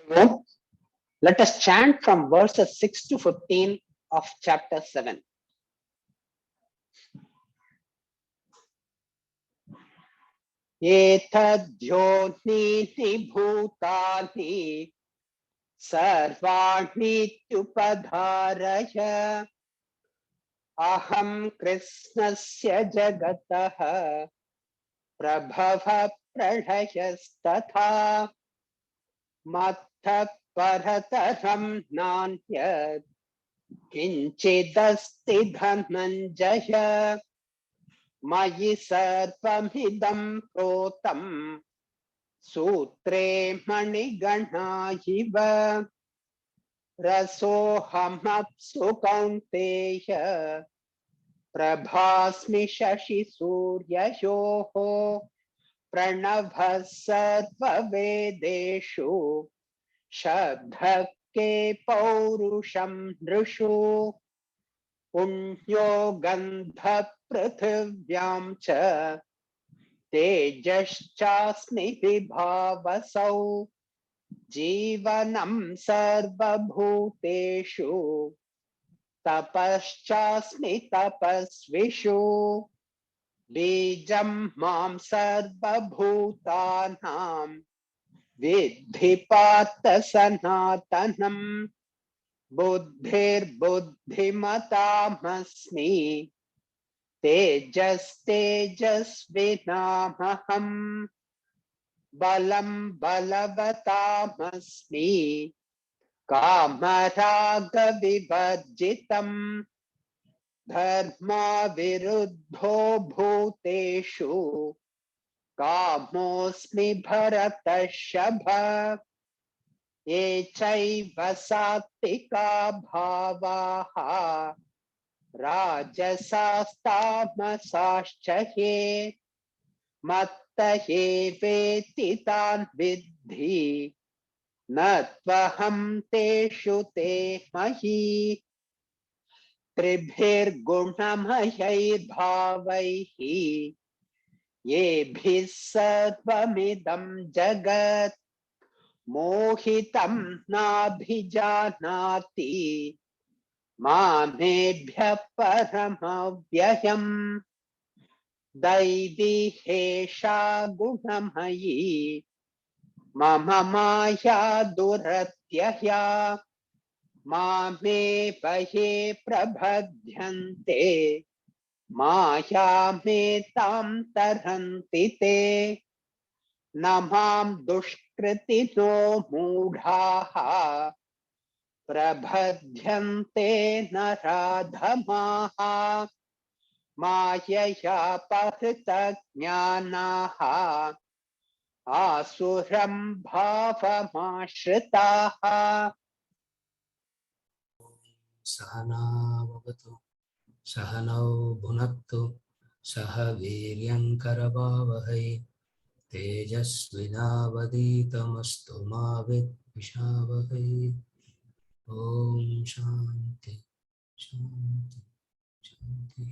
Everyone, let us chant from verses 6 to 15 of chapter 7. एतद्योनीति भूतानि सर्वाण्येत्युपधारय अहं कृष्णस्य जगतः प्रभवः प्रलयस्तथा मत्तः परतरं नान्यत् किञ्चिदस्ति धनञ्जय मयि सर्वमिदं प्रोतं सूत्रे मणिगणा इव रसोऽहमप्सु कौन्तेय प्रभास्मि शशिसूर्ययोः प्रणवः सर्ववेदेषु शब्दः के पौरुषं नृषु पुण्यो गन्धः पृथिव्यां च तेजश्चास्मि विभावसौ जीवनं सर्वभूतेषु तपश्चास्मि तपस्विषु बीजं मां सर्वभूतानां विद्धि पार्थ सनातनं बुद्धिर्बुद्धिमतामस्मि तेजस्तेजस्विनामहम् बलं बलवतामस्मि कामरागविवर्जितम् धर्माविरुद्धो भूतेषु कामोऽस्मि भरतर्षभ ये चैव सात्विका भावाः राजसास्तामसाश्च ये मत्त एवेति तान् विद्धि न त्वहं तेषु ते मही त्रिभिर्गुणमयैर्भावैः येभिः सर्वमिदं जगत् मोहितं नाभिजानाति मामेभ्यः परमव्ययम् दैवी हेषा गुणमयी मम माया दुरत्यया मामेव ये प्रबध्यन्ते मायामेतां तरन्ति ते न मां दुष्कृतिनो मूढाः प्रबध्यन्ते नराधमाः मायया पहृतज्ञानाः आसुरं भावमाश्रिताः। सहना भवतु सहनौ भुनक्तु सह वीर्यङ्करवावहै तेजस्विनावधीतमस्तु मा विद्विषावहै। ॐ शान्ति शान्ति शान्ति।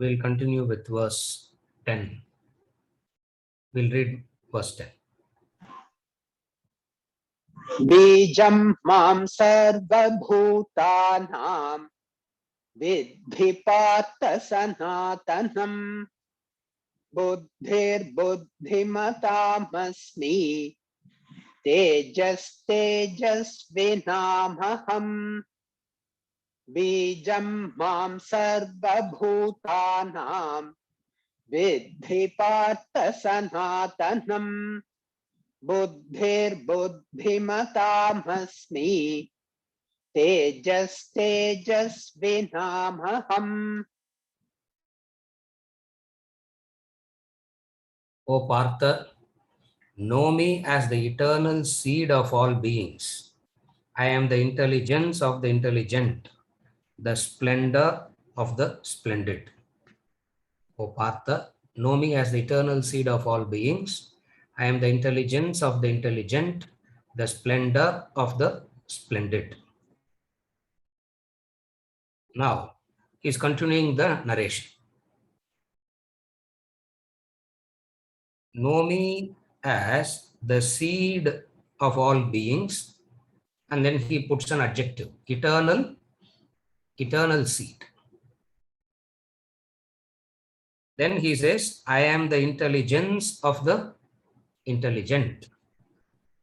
We'll continue with verse 10. We'll read verse 10. बीजं मां सर्वभूतानां विद्धि पार्थ सनातनं बुद्धिर्बुद्धिमतामस्मि तेजस्तेजस्विनामहम् बीजं मां सर्वभूतानां विद्धि Partha सनातनं बुद्धिर्बुद्धिमतामस्मि तेजस्तेजस्विनामहम्। O Partha, know me as the eternal seed of all beings. I am the intelligence of the intelligent, the splendor of the splendid. O Partha, know me as the eternal seed of all beings. I am the intelligence of the intelligent, the splendor of the splendid. Now, he is continuing the narration. Know me as the seed of all beings, and then he puts an adjective, eternal, eternal seed. Then he says, I am the intelligence of the intelligent.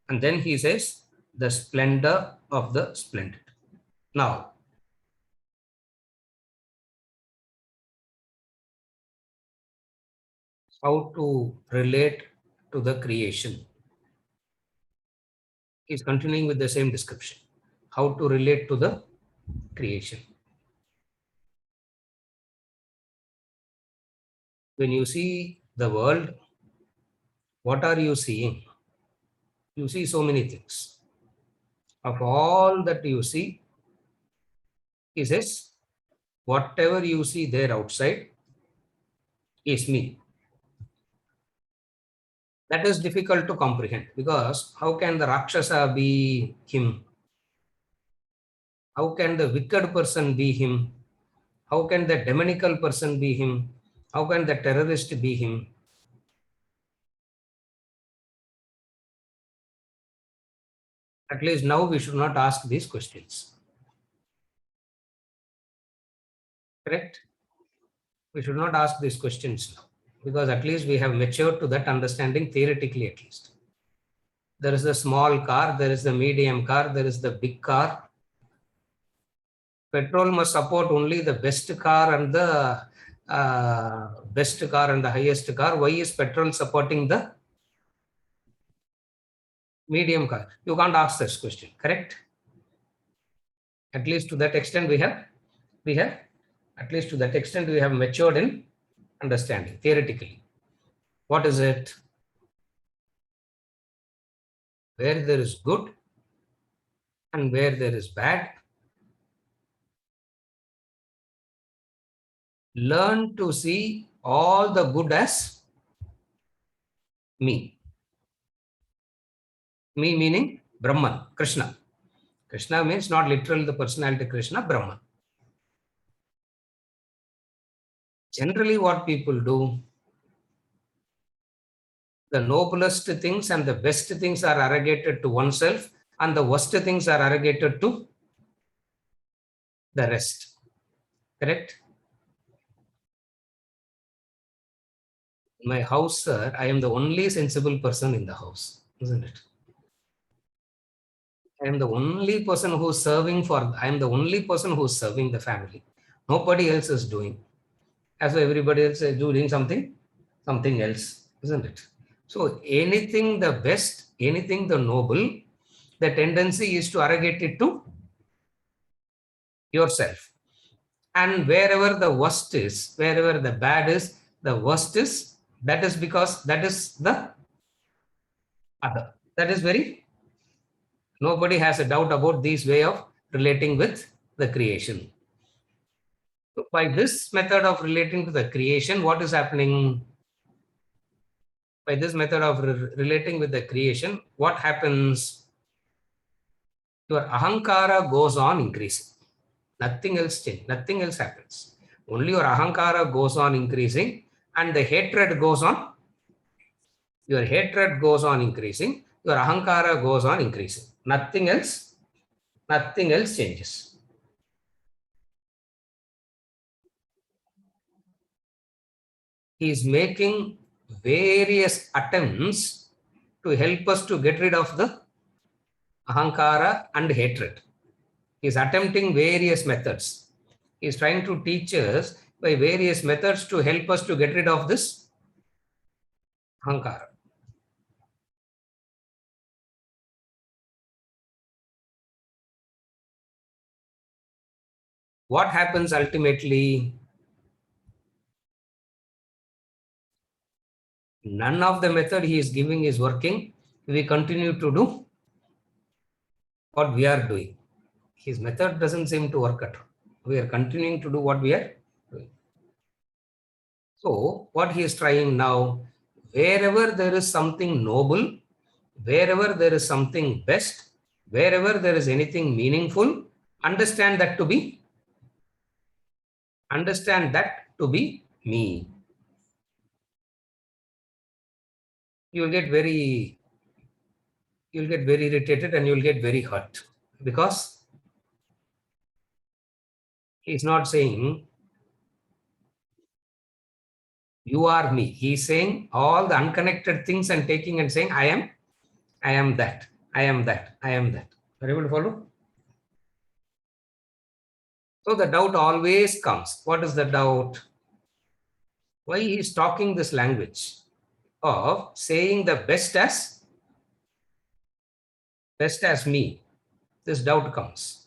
And then he says, the splendor of the splendid. Now, how to relate to the creation? He's continuing with the same description. How to relate to the creation. When you see the world, what are you seeing? You see so many things. Of all that you see, he says, whatever you see there outside is me. That is difficult to comprehend, because how can the Rakshasa be him? How can the wicked person be him? How can the demonical person be him? How can the terrorist be him? At least now we should not ask these questions. Correct? We should not ask these questions now, because at least we have matured to that understanding, theoretically at least. There is the small car, there is the medium car, there is the big car. Petrol must support only the best car and the highest car. Why is petrol supporting the medium car? You can't ask this question, correct? At least to that extent we have matured in understanding theoretically. What is it? Where there is good and where there is bad, learn to see all the good as me. Me meaning Brahman, Krishna. Krishna means not literally the personality Krishna, Brahman. Generally what people do, the noblest things and the best things are arrogated to oneself, and the worst things are arrogated to the rest. Correct? In my house, sir, I am the only sensible person in the house, isn't it? I am the only person who's serving the family. Nobody else is doing. As though everybody else is doing something else, isn't it? So anything the best, anything the noble, the tendency is to arrogate it to yourself. And wherever the worst is, wherever the bad is, the worst is, that is because that is the other. That is very, nobody has a doubt about this way of relating with the creation. So by this method of relating to the creation, what is happening? By this method of relating with the creation, what happens? Your ahankara goes on increasing. Nothing else changes. Nothing else happens. Only your ahankara goes on increasing, and the hatred goes on. Your hatred goes on increasing. Your ahankara goes on increasing. Nothing else changes. He is making various attempts to help us to get rid of the ahankara and hatred. He is attempting various methods. He is trying to teach us by various methods to help us to get rid of this ahankara. What happens ultimately? None of the method he is giving is working. We continue to do what we are doing. His method doesn't seem to work at all. We are continuing to do what we are doing. So what he is trying now, wherever there is something noble, wherever there is something best, wherever there is anything meaningful, understand that to be me. You'll get very irritated and you'll get very hurt, because he's not saying you are me. He's saying all the unconnected things and taking and saying, I am that. I am that. I am that. Are you able to follow? So the doubt always comes. What is the doubt? Why he is talking this language of saying the best as me? This doubt comes.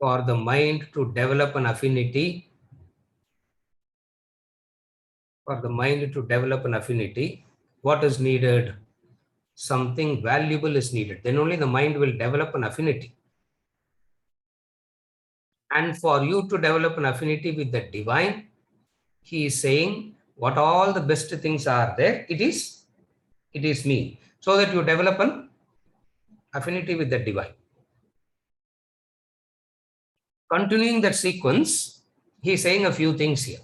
For the mind to develop an affinity, what is needed? Something valuable is needed. Then only the mind will develop an affinity. And for you to develop an affinity with the divine, he is saying what all the best things are there, it is me. So that you develop an affinity with the divine. Continuing that sequence, he is saying a few things here.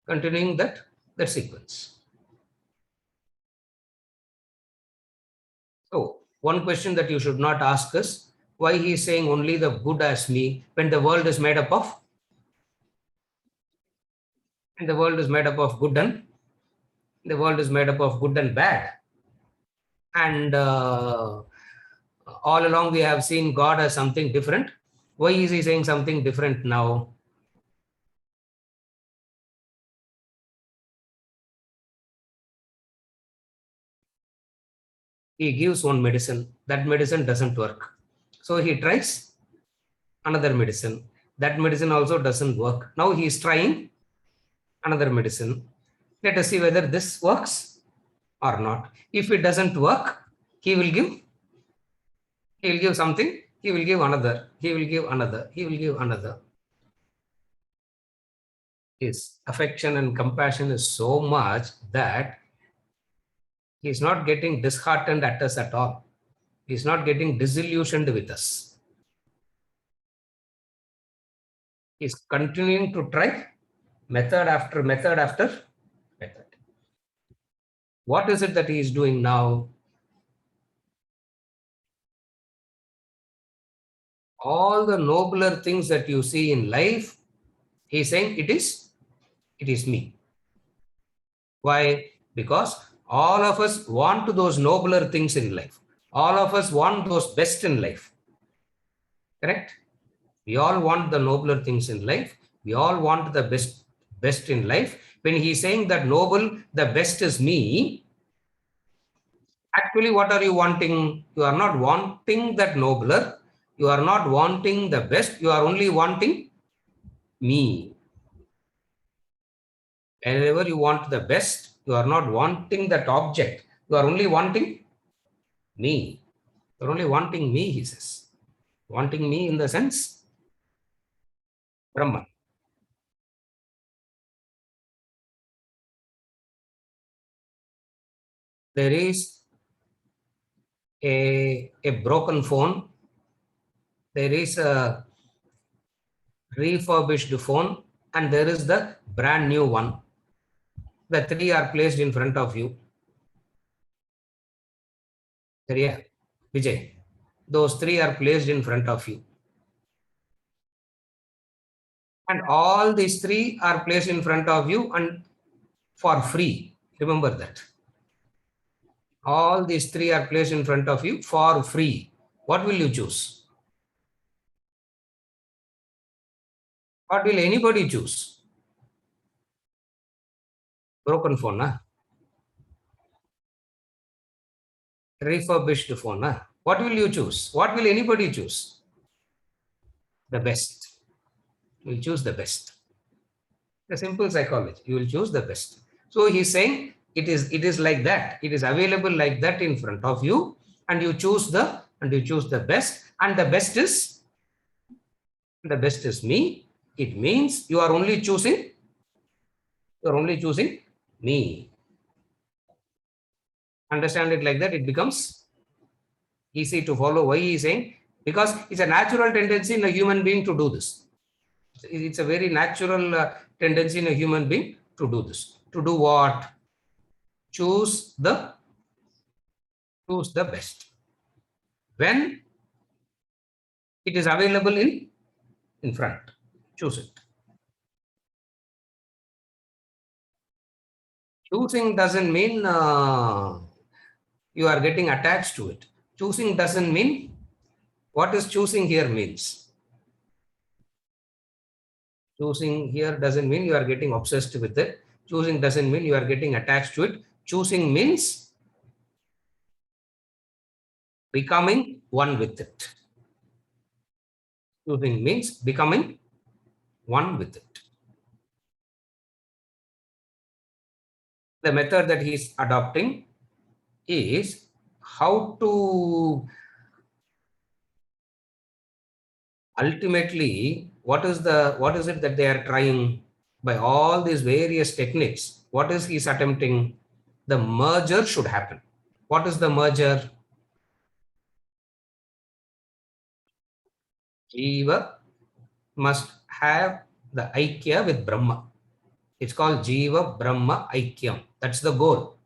Continuing that sequence. So one question that you should not ask is why he is saying only the good as me when the world is made up of good and bad. And all along we have seen God as something different. Why is he saying something different now? He gives one medicine. That medicine doesn't work. So he tries another medicine. That medicine also doesn't work. Now he is trying another medicine. Let us see whether this works or not. If it doesn't work, he will give something. He will give another. His affection and compassion is so much that he is not getting disheartened at us at all. He is not getting disillusioned with us. He is continuing to try method after method after method. What is it that he is doing now? All the nobler things that you see in life, he is saying it is me. Why? Because all of us want those nobler things in life. All of us want those best in life. Correct? We all want the nobler things in life. We all want the best in life. When he's saying that noble, the best is me, actually what are you wanting? You are not wanting that nobler. You are not wanting the best. You are only wanting me. Whenever you want the best, you are not wanting that object. You are only wanting me. You are only wanting me, he says. Wanting me in the sense Brahman. There is a broken phone. There is a refurbished phone, and there is the brand new one. The three are placed in front of you. Vijay, those three are placed in front of you. And all these three are placed in front of you and for free. Remember that. All these three are placed in front of you for free. What will you choose? What will anybody choose? Broken phone, huh? Refurbished phone, huh? What will you choose? What will anybody choose? The best. You will choose the best. The simple psychology. You will choose the best. So he's saying it is like that. It is available like that in front of you, and you choose the best, and the best is me. It means you are only choosing You're only choosing me. Understand it like that, it becomes easy to follow why he is saying, because it's a natural tendency in a human being to do this. It's a very natural tendency in a human being to do this. To do what? Choose the best. When it is available in front, choose it. Choosing doesn't mean you are getting attached to it. Choosing doesn't mean, what is choosing here means? Choosing here doesn't mean you are getting obsessed with it. Choosing doesn't mean you are getting attached to it. Choosing means becoming one with it. Choosing means becoming one with it. The method that he is adopting is how to ultimately, what is it that they are trying by all these various techniques? What is he attempting? The merger should happen. What is the merger? Jiva must have the Aikya with Brahma. It's called Jiva Brahma Aikyam. That's the goal.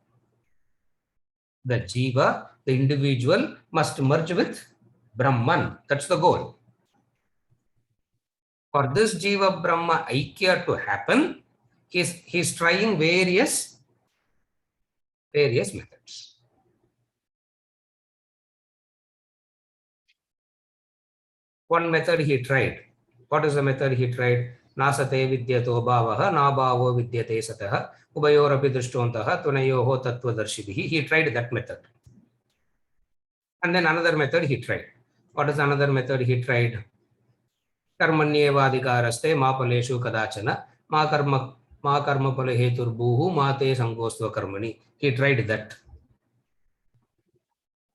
The Jiva, the individual, must merge with Brahman. That's the goal. For this Jiva Brahma Aikya to happen, he's trying various methods. One method he tried. What is the method he tried? Nasate vidyato bhavaha, na bhavo vidyate sataha, ubayorapi drishtontaha, tunayoho tattvadarshibhi. He tried that method. And then another method he tried. What is another method he tried? Karmanyevadikaraste ma paleshu kadachana, ma karma pale heturbuhu, ma te sangostva karmani. He tried that.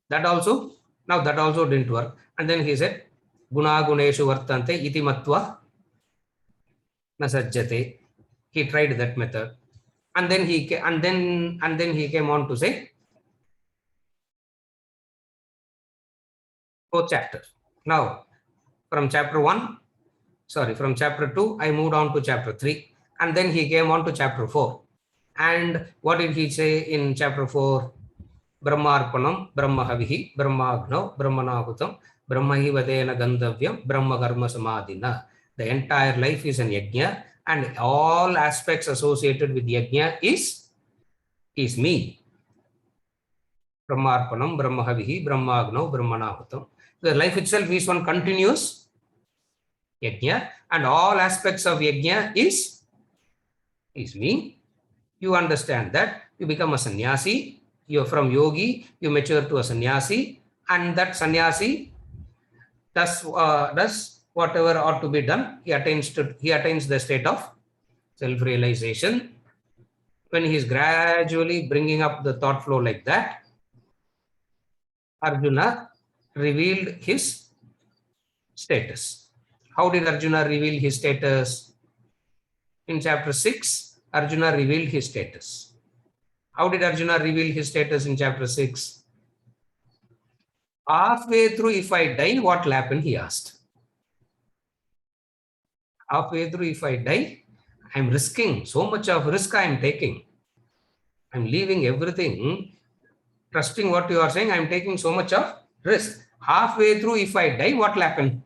That also didn't work. And then he said, Guna guneshu vartante iti matva nasajjate. He tried that method. And then he came on to say, fourth chapter. Now, from chapter 2, I moved on to chapter 3. And then he came on to chapter 4. And what did he say in chapter 4? Brahmarpanam, Brahmahavihi, Brahmagno, Brahmanahutam, Brahmahivadena Gandhavyam, Brahma Karma Samadhina. The entire life is an yajna, and all aspects associated with yajna is me. Brahmarpanam, Brahmahavihi, Brahmagno, Brahmanahutam. The life itself is one continuous yajna, and all aspects of yajna is me. You understand that, you become a sannyasi. You're from yogi, you mature to a sannyasi, and that sannyasi does whatever ought to be done. He attains the state of self-realization. When he is gradually bringing up the thought flow like that, Arjuna revealed his status. How did Arjuna reveal his status? In chapter 6, Arjuna revealed his status. How did Arjuna reveal his status in chapter 6? Halfway through, if I die, what will happen? He asked. Halfway through, if I die, I'm risking, so much of risk I'm taking. I'm leaving everything, trusting what you are saying, I'm taking so much of risk. Halfway through, if I die, what will happen?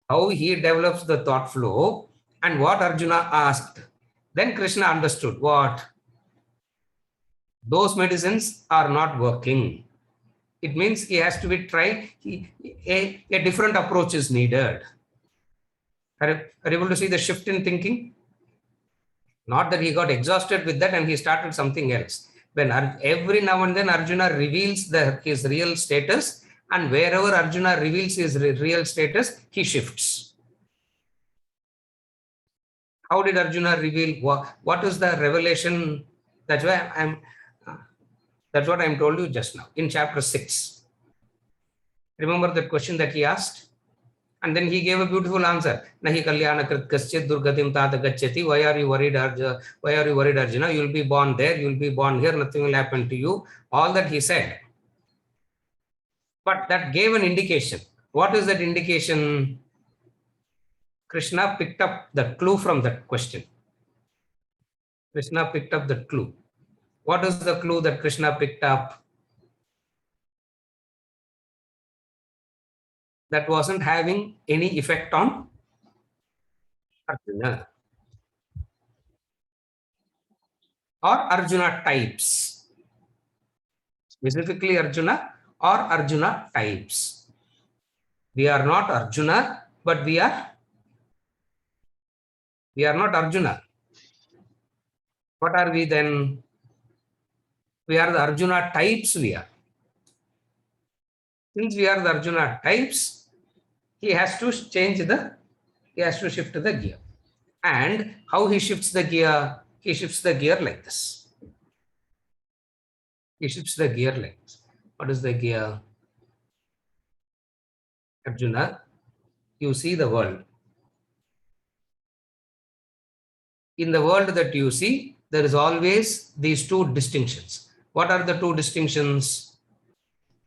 How he develops the thought flow and what Arjuna asked. Then Krishna understood what? Those medicines are not working. It means he has to be tried. A different approach is needed. Are you able to see the shift in thinking? Not that he got exhausted with that and he started something else. When every now and then Arjuna reveals his real status, and wherever Arjuna reveals his real status, he shifts. How did Arjuna reveal? What is the revelation? That's what I'm told you just now in chapter 6. Remember the question that he asked? And then he gave a beautiful answer. Nahi kalyana krit kaschit durgatim tata gacchati. Why are you worried, Arjuna? Why are you worried, Arjuna? You will be born there, you will be born here, nothing will happen to you. All that he said. But that gave an indication. What is that indication? Krishna picked up the clue from that question. Krishna picked up the clue. What is the clue that Krishna picked up? That wasn't having any effect on Arjuna or Arjuna types. Specifically Arjuna or Arjuna types. We are not Arjuna, but we are not Arjuna. What are we then? We are the Arjuna types we are. Since we are the Arjuna types, he has to shift the gear. And how he shifts the gear? He shifts the gear like this. He shifts the gear like this. What is the gear? Arjuna, you see the world. In the world that you see, there is always these two distinctions. What are the two distinctions?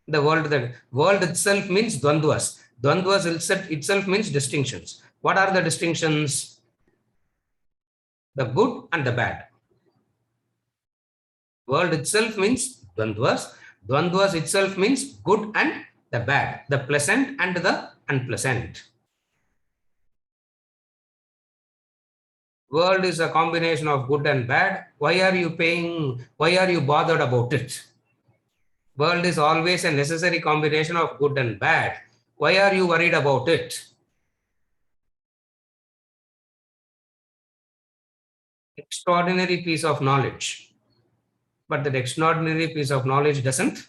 The world itself means dvandvas. Dvandvas itself means distinctions. What are the distinctions? The good and the bad. World itself means dvandvas. Dvandvas itself means good and the bad, the pleasant and the unpleasant. World is a combination of good and bad. Why are you bothered about it? World is always a necessary combination of good and bad. Why are you worried about it? Extraordinary piece of knowledge. But that extraordinary piece of knowledge doesn't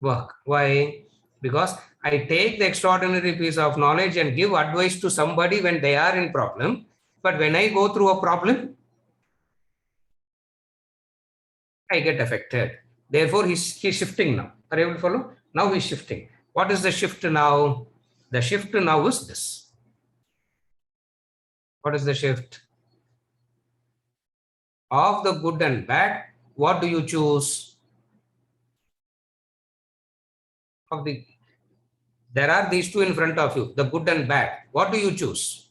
work. Why? Because I take the extraordinary piece of knowledge and give advice to somebody when they are in problem. But when I go through a problem, I get affected. Therefore, he's shifting now. Are you able to follow? Now he's shifting. What is the shift now? The shift now is this. What is the shift? Of the good and bad, what do you choose? There are these two in front of you, the good and bad. What do you choose?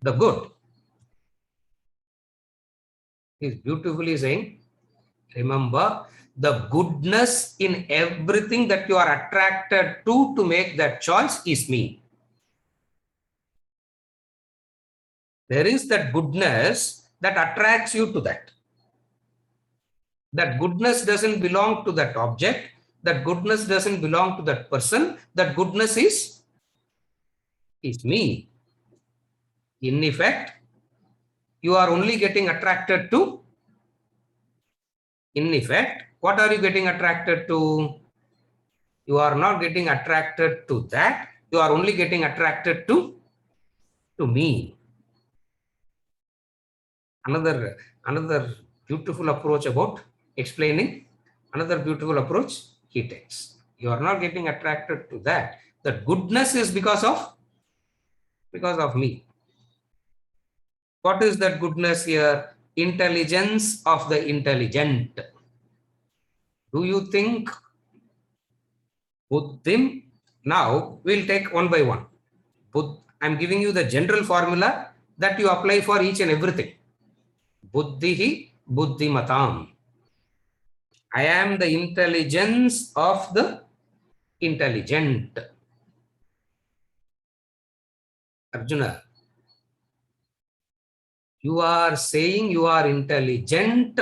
The good. He's beautifully saying, remember, the goodness in everything that you are attracted to make that choice is me. There is that goodness that attracts you to that. That goodness doesn't belong to that object. That goodness doesn't belong to that person. That goodness is me. In effect, you are only getting attracted to. In effect, what are you getting attracted to? You are not getting attracted to that. You are only getting attracted to me. Another beautiful approach about explaining. Another beautiful approach he takes. You are not getting attracted to that. That goodness is because of me. What is that goodness here? Intelligence of the intelligent. Do you think Buddhim? Now we'll take one by one. I'm giving you the general formula that you apply for each and everything. Buddhihi buddhimatam. I am the intelligence of the intelligent. Arjuna, you are saying you are intelligent,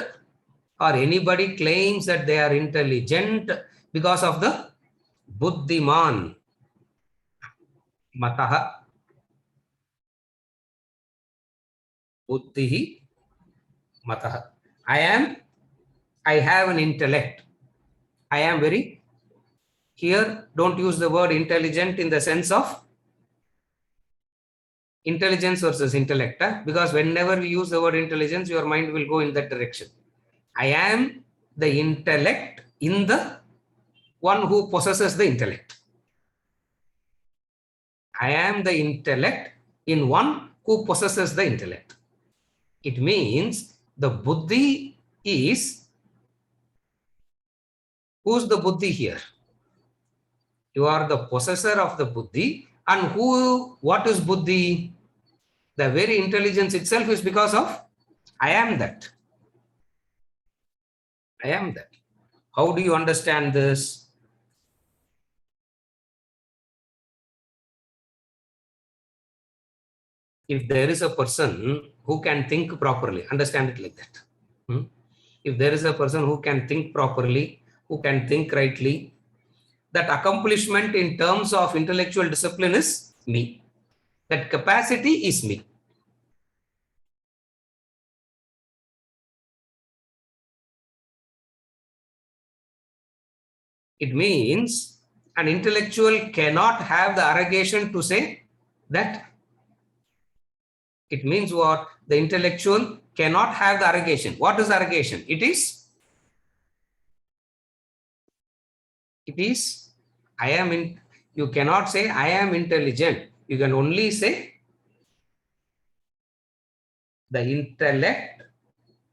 or anybody claims that they are intelligent because of the buddhiman. Mataha. Buddhihi mataha. I have an intellect. I am very, here don't use the word intelligent in the sense of intelligence versus intellect, because whenever we use the word intelligence, your mind will go in that direction. I am the intellect in the one who possesses the intellect. I am the intellect in one who possesses the intellect. It means the buddhi is, who's the buddhi here? You are the possessor of the buddhi, and what is buddhi? The very intelligence itself is because of I am that. I am that. How do you understand this? If there is a person who can think properly, understand it like that. If there is a person who can think properly, who can think rightly, that accomplishment in terms of intellectual discipline is me. That capacity is me. It means an intellectual cannot have the arrogation to say that. It means what? The intellectual cannot have the arrogation. What is arrogation? It is, I am in, you cannot say I am intelligent. You can only say the intellect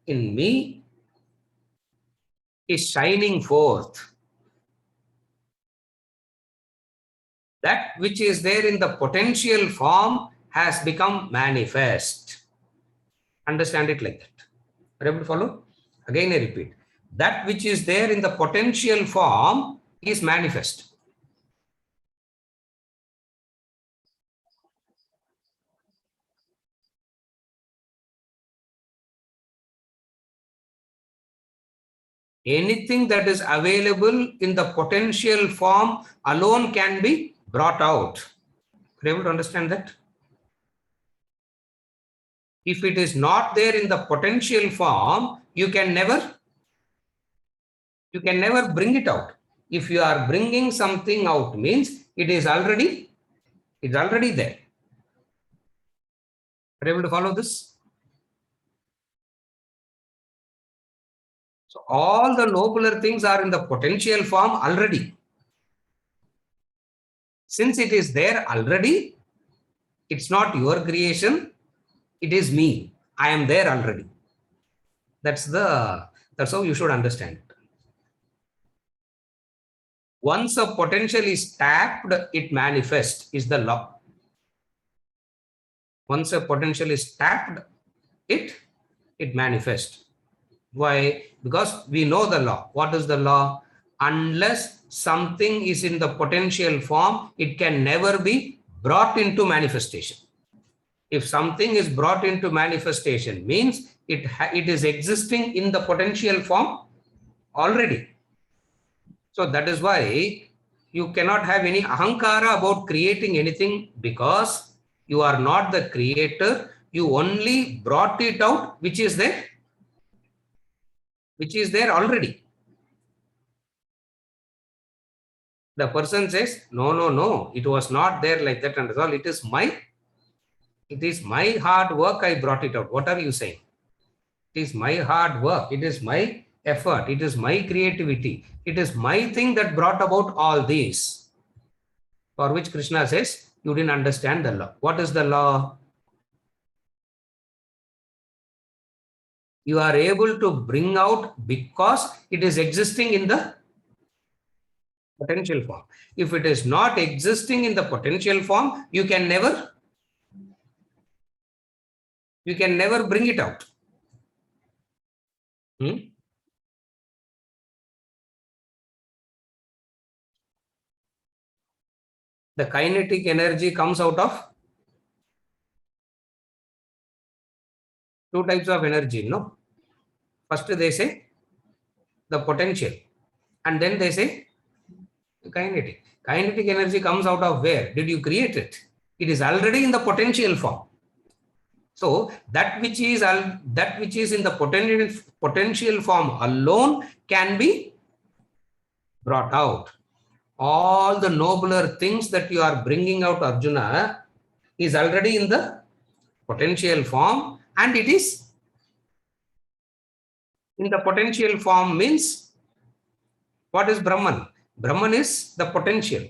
in me is shining forth. That which is there in the potential form has become manifest. Understand it like that. Are you able to follow? Again, I repeat. That which is there in the potential form is manifest. Anything that is available in the potential form alone can be brought out. Are you able to understand that? If it is not there in the potential form, you can never bring it out. If you are bringing something out, means it's already there. Are you able to follow this? So all the nobler things are in the potential form already. Since it is there already, it's not your creation, it is me. I am there already. That's how you should understand it. Once a potential is tapped, it manifests, is the law. Once a potential is tapped, it manifests. Why? Because we know the law. What is the law? Unless something is in the potential form, it can never be brought into manifestation. If something is brought into manifestation, means it is existing in the potential form already. So that is why you cannot have any ahankara about creating anything, because you are not the creator. You only brought it out, which is there already. The person says, no, it was not there like that and all. It is my hard work. I brought it out. What are you saying? It is my hard work. It is my effort. It is my creativity. It is my thing that brought about all these. For which Krishna says, you didn't understand the law. What is the law? You are able to bring out because it is existing in the potential form. If it is not existing in the potential form, you can never bring it out. The kinetic energy comes out of two types of energy, no? First they say the potential, and then they say the kinetic. Kinetic energy comes out of where? Did you create it? It is already in the potential form. So that which is in the potential form alone can be brought out. All the nobler things that you are bringing out, Arjuna, is already in the potential form, and it is in the potential form means what is Brahman? Brahman is the potential.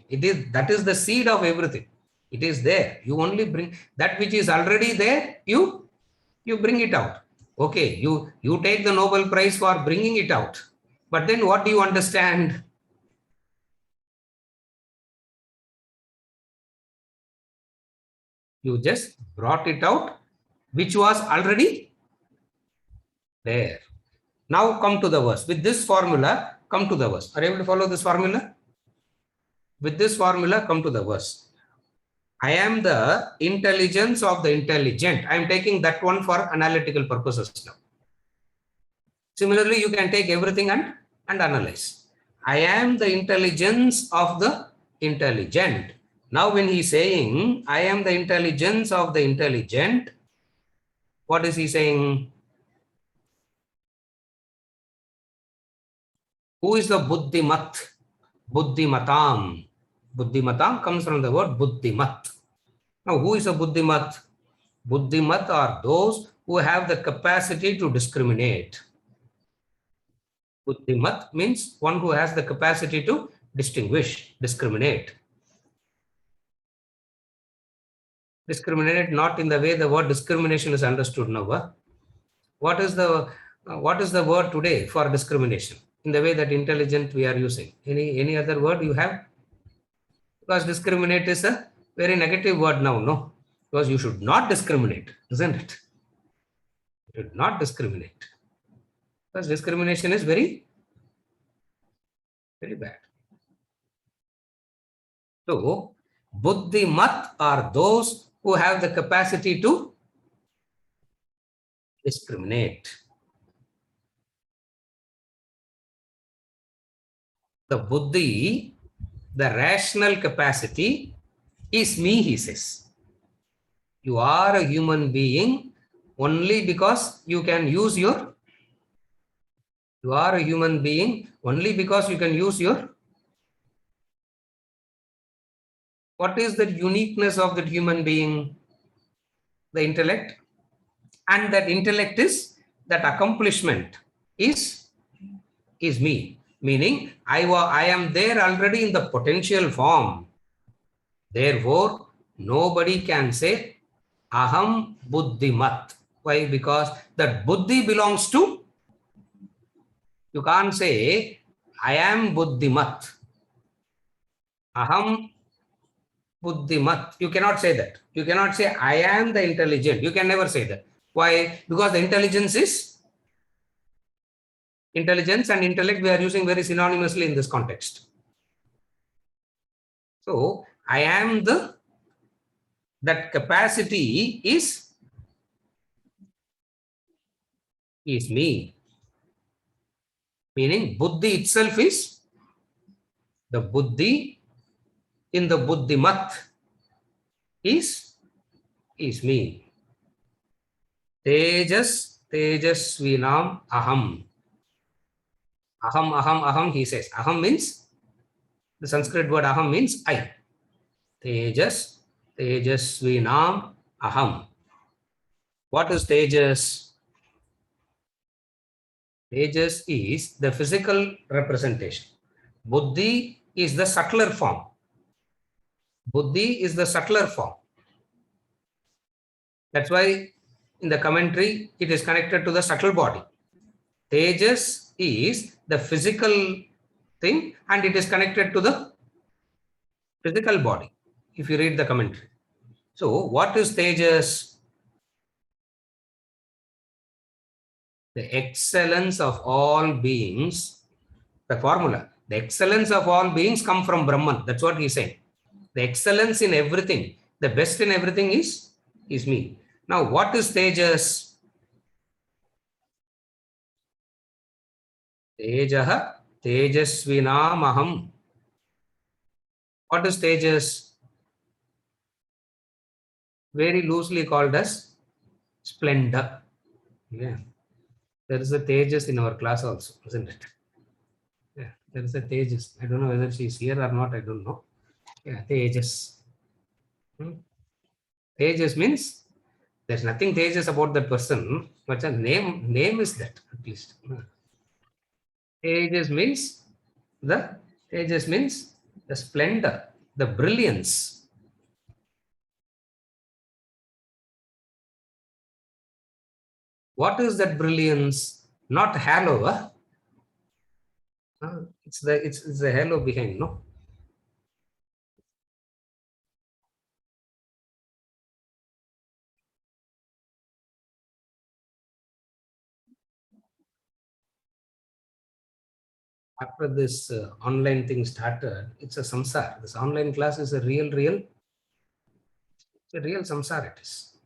That is the seed of everything. It is there. You only bring that which is already there. You bring it out. Okay, you take the Nobel Prize for bringing it out. But then what do you understand? You just brought it out, which was already there. Now come to the verse. With this formula, come to the verse. Are you able to follow this formula? With this formula, come to the verse. I am the intelligence of the intelligent. I am taking that one for analytical purposes now. Similarly, you can take everything and analyze. I am the intelligence of the intelligent. Now, when he's saying, I am the intelligence of the intelligent, what is he saying? Who is the Buddhimat? Buddhimatam. Buddhimatam comes from the word Buddhimat. Now, who is a Buddhimat? Buddhimat are those who have the capacity to discriminate. Buddhimat means one who has the capacity to distinguish, discriminate. Discriminate not in the way the word discrimination is understood now. What is the word today for discrimination in the way that intelligent we are using? Any other word you have? Because discriminate is a very negative word now, no? Because you should not discriminate, isn't it? You should not discriminate. Because discrimination is very, very bad. So, Buddhimat are those who have the capacity to discriminate. The Buddhi, the rational capacity is me, he says. You are a human being only because you can use your, you are a human being only because you can use your, what is the uniqueness of that human being? The intellect. And that intellect is, that accomplishment is me. Meaning, I am there already in the potential form. Therefore, nobody can say, Aham Buddhimat. Why? Because that Buddhi belongs to, you can't say, I am Buddhimat. Aham Buddhimat. You cannot say that. You cannot say, I am the intelligent. You can never say that. Why? Because the intelligence is, intelligence and intellect we are using very synonymously in this context. So, I am the, that capacity is me. Meaning, Buddhi itself is, the Buddhi in the Buddhimat is me. Tejasvinam aham. Aham, he says. Aham means, the Sanskrit word aham means I. Tejasvinam aham. What is Tejas? Tejas is the physical representation. Buddhi is the subtler form. Buddhi is the subtler form. That's why in the commentary, it is connected to the subtle body. Tejas is the physical thing and it is connected to the physical body, if you read the commentary. So, what is Tejas? The excellence of all beings, the formula, the excellence of all beings come from Brahman. That's what he's saying. The excellence in everything, the best in everything is me. Now, what is Tejas? Tejaha, Tejasvinam aham. What is Tejas? Very loosely called as splendor. Yeah. There is a Tejas in our class also, isn't it? Yeah, there is a Tejas. I don't know whether she is here or not, I don't know. Yeah, Tejas. Tejas means there's nothing Tejas about that person, but a name is that at least. Tejas means the splendor, the brilliance. What is that brilliance? Not halo. It's the halo behind, no? After this online thing started, it's a samsar. This online class is a real samsar it is.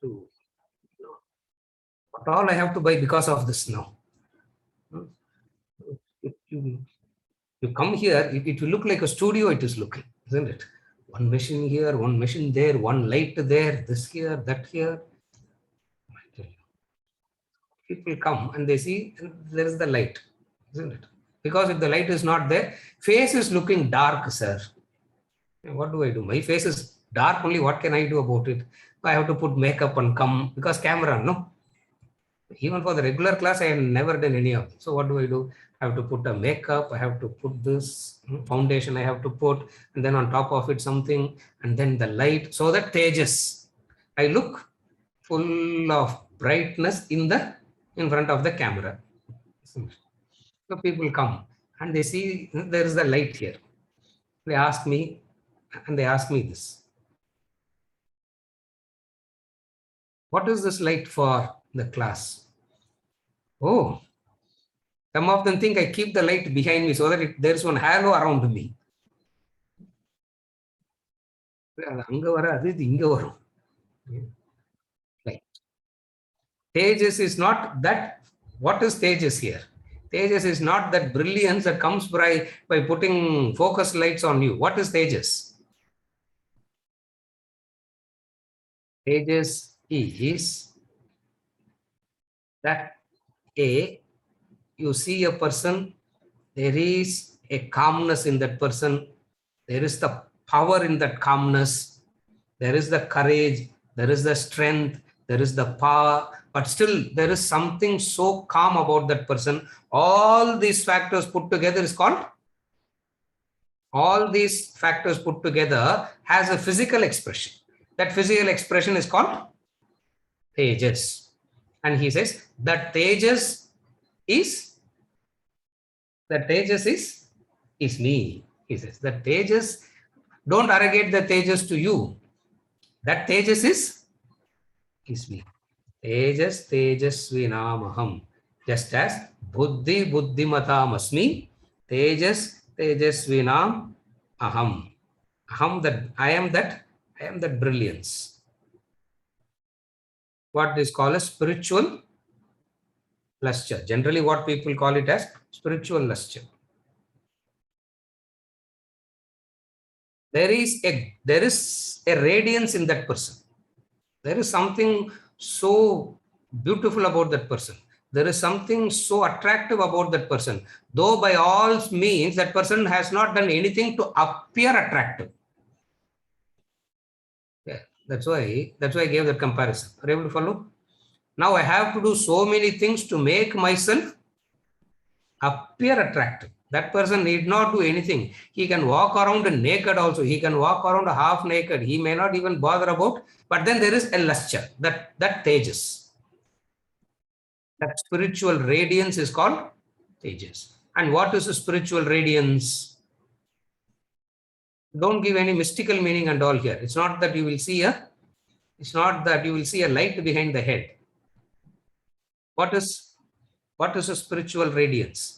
To, what all I have to buy because of this now. If you come here, it will look like a studio it is looking, isn't it? One machine here, one machine there, one light there, this here, that here. People come and they see and there is the light, isn't it? Because if the light is not there, face is looking dark, sir. What do I do? My face is dark only. What can I do about it? I have to put makeup and come because camera, no. Even for the regular class, I have never done any of it. So what do I do? I have to put a makeup. I have to put this foundation. I have to put, and then on top of it something, and then the light, so that tejas. I look full of brightness in front of the camera. So people come and they see there is the light here. They ask me, and they ask me this. What is this light for the class? Oh, some of them think I keep the light behind me so that there is one halo around me. Like, Tejas is not that. What is Tejas here? Tejas is not that brilliance that comes by putting focus lights on you. What is Tejas? Tejas is that you see a person, there is a calmness in that person, there is the power in that calmness, there is the courage, there is the strength, there is the power, but still there is something so calm about that person. All these factors put together is called, all these factors put together has a physical expression. That physical expression is called Tejas. And he says that Tejas is, that Tejas is me. He says that Tejas, don't arrogate the Tejas to you. That Tejas is me. Tejas Tejasvinamaham. Just as Buddhi Buddhimatam Asmi, Tejas Tejasvinam Aham. Aham, that I am that brilliance. What is called a spiritual luster. Generally, what people call it as spiritual luster. There is a radiance in that person. There is something so beautiful about that person. There is something so attractive about that person. Though by all means, that person has not done anything to appear attractive. Yeah, that's why I gave that comparison. Are you able to follow? Now I have to do so many things to make myself appear attractive. That person need not do anything. He can walk around naked also. He can walk around half naked. He may not even bother about, but then there is a luster, that tejas. That spiritual radiance is called tejas. And what is a spiritual radiance? Don't give any mystical meaning and all here. It's not that you will see a light behind the head. What is a spiritual radiance?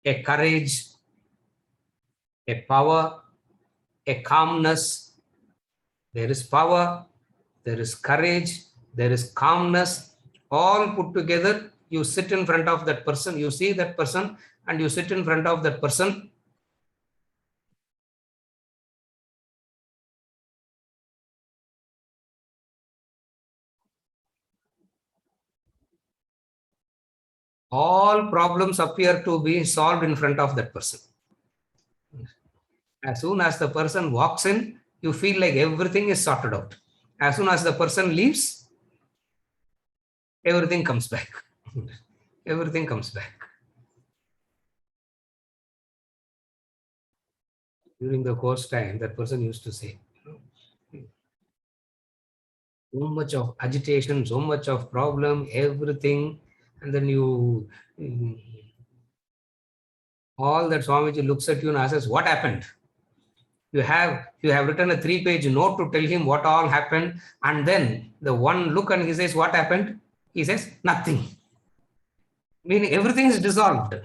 A courage, a power, a calmness. There is power, there is courage, there is calmness, all put together. You sit in front of that person, you see that person, and you sit in front of that person. All problems appear to be solved in front of that person. As soon as the person walks in, you feel like everything is sorted out. As soon as the person leaves, everything comes back. Everything comes back. During the course time, that person used to say, So much of agitation, so much of problem, everything. And then you, all that Swamiji looks at you and asks, what happened? You have written a 3-page note to tell him what all happened. And then the one look and he says, what happened? He says, nothing. Meaning everything is dissolved.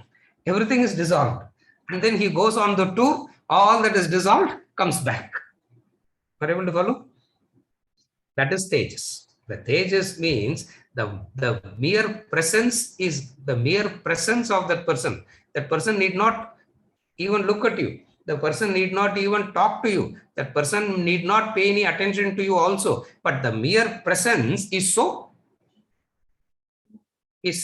Everything is dissolved. And then he goes on the tour, all that is dissolved comes back. Are you able to follow? That is Tejas. The Tejas means the mere presence is the mere presence of that person. That person need not even look at you. The person need not even talk to you. That person need not pay any attention to you also. But the mere presence is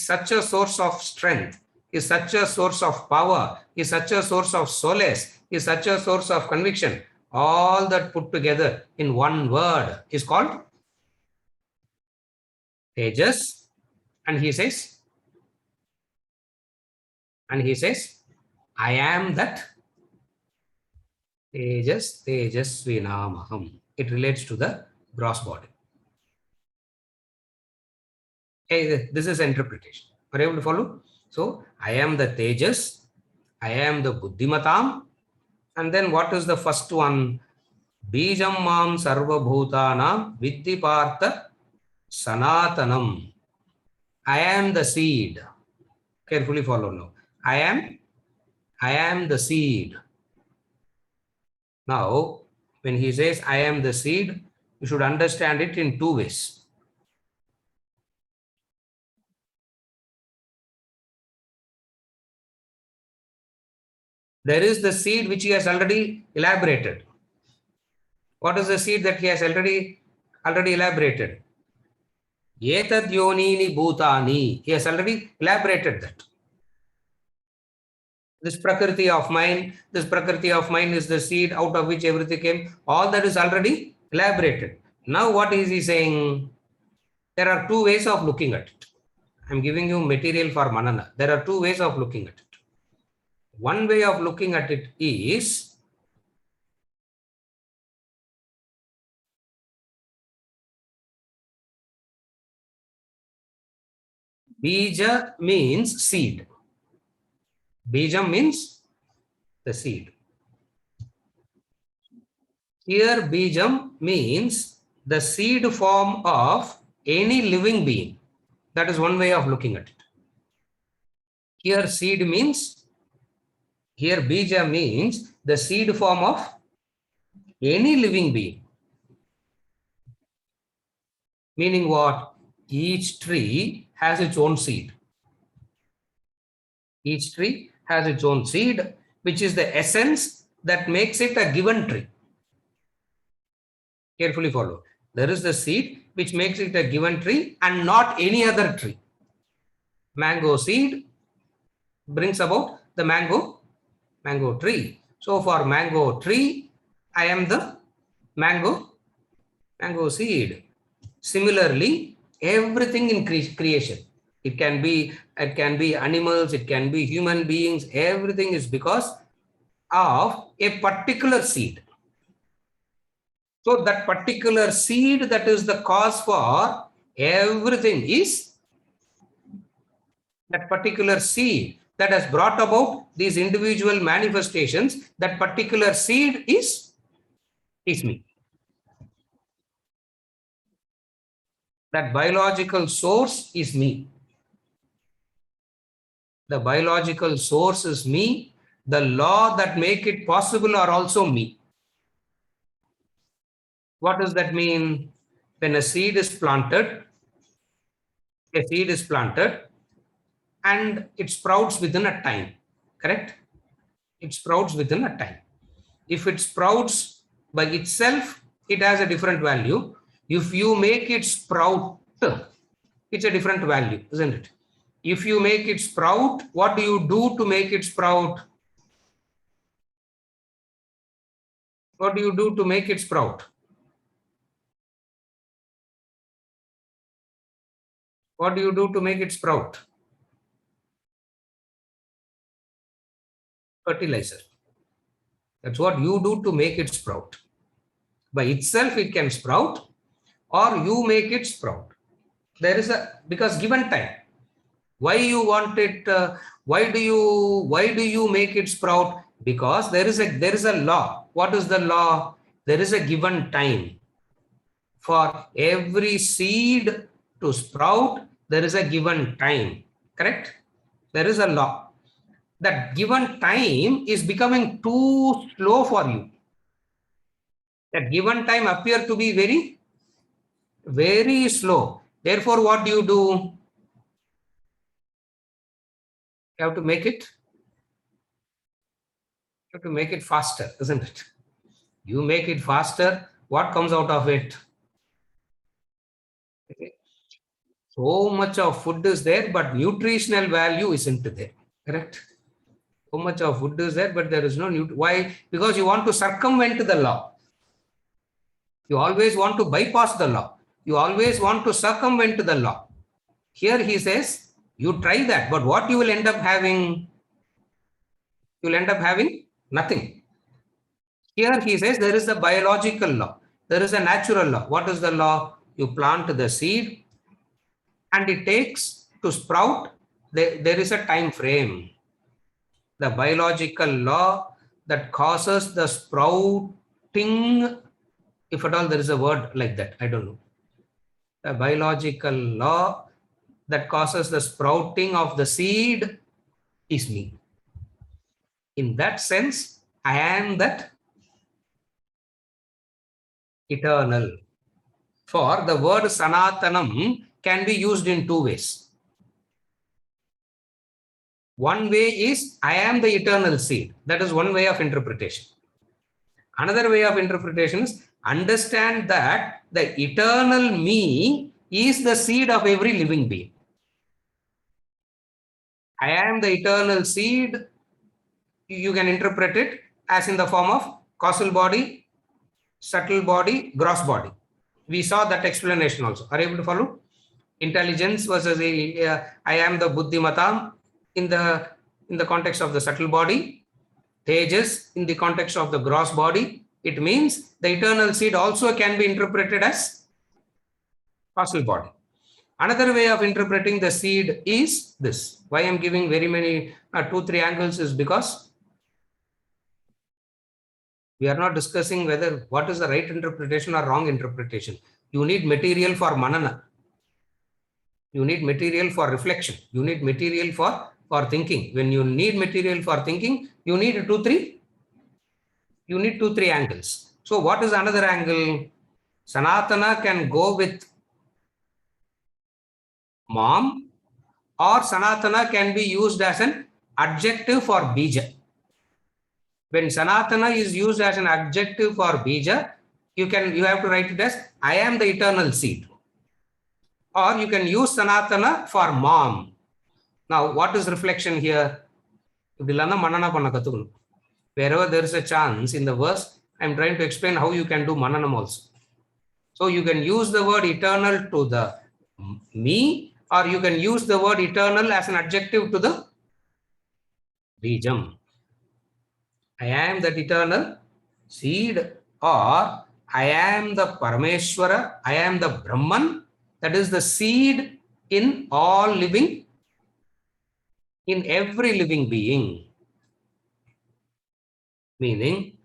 such a source of strength, is such a source of power, is such a source of solace, is such a source of conviction. All that put together in one word is called Tejas. And he says, I am that Tejas, Tejasvi Namaham. It relates to the gross body. Hey, this is interpretation. Are you able to follow? So, I am the Tejas, I am the Buddhimatam, and then what is the first one? Bijam Mam Sarva Bhutanam Viddhi Partha Sanatanam. I am the seed. Carefully follow now. I am the seed. Now, when he says I am the seed, you should understand it in two ways. There is the seed which he has already elaborated. What is the seed that he has already elaborated? Etad yonini bhutani. He has already elaborated that. This prakriti of mine is the seed out of which everything came. All that is already elaborated. Now what is he saying? There are two ways of looking at it. I'm giving you material for manana. There are two ways of looking at it. One way of looking at it is bija means seed. Bijam means the seed. Here bijam means the seed form of any living being. That is one way of looking at it. Here seed means, here bija means the seed form of any living being. Meaning what? Each tree has its own seed. Each tree has its own seed, which is the essence that makes it a given tree. Carefully follow. There is the seed which makes it a given tree and not any other tree. Mango seed brings about the mango tree. So for mango tree, I am the mango seed. Similarly, everything in creation, it can be animals, it can be human beings, everything is because of a particular seed. So that particular seed that is the cause for everything is that particular seed that has brought about these individual manifestations. That particular seed is me. That biological source is me. The biological source is me. The law that make it possible are also me. What does that mean? When a seed is planted and it sprouts within a time, correct? It sprouts within a time. If it sprouts by itself, it has a different value. If you make it sprout, it's a different value, isn't it? If you make it sprout, what do you do to make it sprout? What do you do to make it sprout? What do you do to make it sprout? Fertilizer. That's what you do to make it sprout. By itself, it can sprout. or you make it sprout. There is a, because given time, why you want it, why do you make it sprout? Because there is a law. What is the law? There is a given time. For every seed to sprout, there is a given time. Correct? There is a law. That given time is becoming too slow for you. That given time appear to be very, very slow. Therefore, what do? You have to make it, faster, isn't it? You make it faster, what comes out of it? Okay. So much of food is there, but nutritional value isn't there. Correct? So much of food is there, but there is no why? Because you want to circumvent the law. You always want to bypass the law. You always want to circumvent the law. Here he says, you try that, but what you will end up having? You will end up having nothing. Here he says there is a biological law. There is a natural law. What is the law? You plant the seed and it takes to sprout. There is a time frame. The biological law that causes the sprouting, if at all there is a word like that, I don't know. The biological law that causes the sprouting of the seed is me. In that sense, I am that eternal. For the word Sanatanam can be used in two ways. One way is I am the eternal seed. That is one way of interpretation. Another way of interpretation is understand that the eternal me is the seed of every living being. I am the eternal seed. You can interpret it as in the form of causal body, subtle body, gross body. We saw that explanation also. Are you able to follow? Intelligence versus I am the Buddhimatam in the context of the subtle body. Tejas in the context of the gross body. It means the eternal seed also can be interpreted as causal body. Another way of interpreting the seed is this. Why I am giving very many 2-3 angles is because we are not discussing whether what is the right interpretation or wrong interpretation. You need material for manana. You need material for reflection. You need material for thinking. When you need material for thinking, you need 2-3 angles. So what is another angle? Sanatana can go with mom, or Sanatana can be used as an adjective for bija. When Sanatana is used as an adjective for bija, you have to write it as I am the eternal seed. Or you can use Sanatana for mom. Now, what is reflection here? Wherever there is a chance in the verse, I am trying to explain how you can do mananam also. So you can use the word eternal to the me, or you can use the word eternal as an adjective to the bijam. I am that eternal seed, or I am the Parameshwara, I am the Brahman, that is the seed in all living, in every living being. Meaning,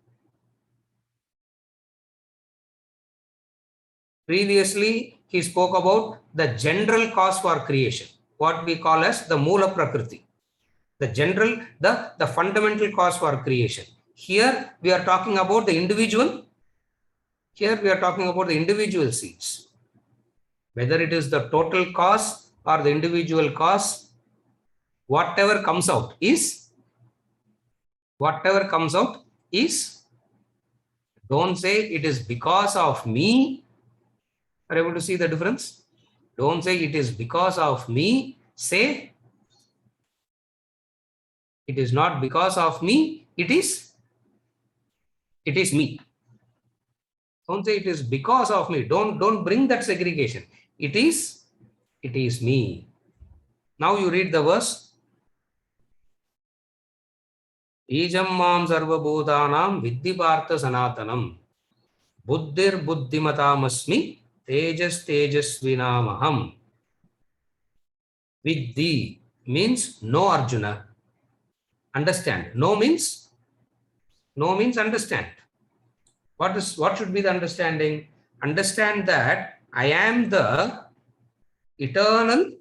previously he spoke about the general cause for creation, what we call as the Mula Prakriti. The general, the fundamental cause for creation. Here we are talking about the individual. Here we are talking about the individual seeds. Whether it is the total cause or the individual cause, whatever comes out is, don't say it is because of me. Are you able to see the difference? Don't say it is because of me. Say it is not because of me, it is me. Don't say it is because of me. Don't bring that segregation. It is me. Now you read the verse. Ijam mam sarvabhutanam viddhi partha sanatanam buddhir buddhimatamasmi Tejas Tejasvinamaham. With thee means no, Arjuna. Understand. No means understand. What should be the understanding? Understand that I am the eternal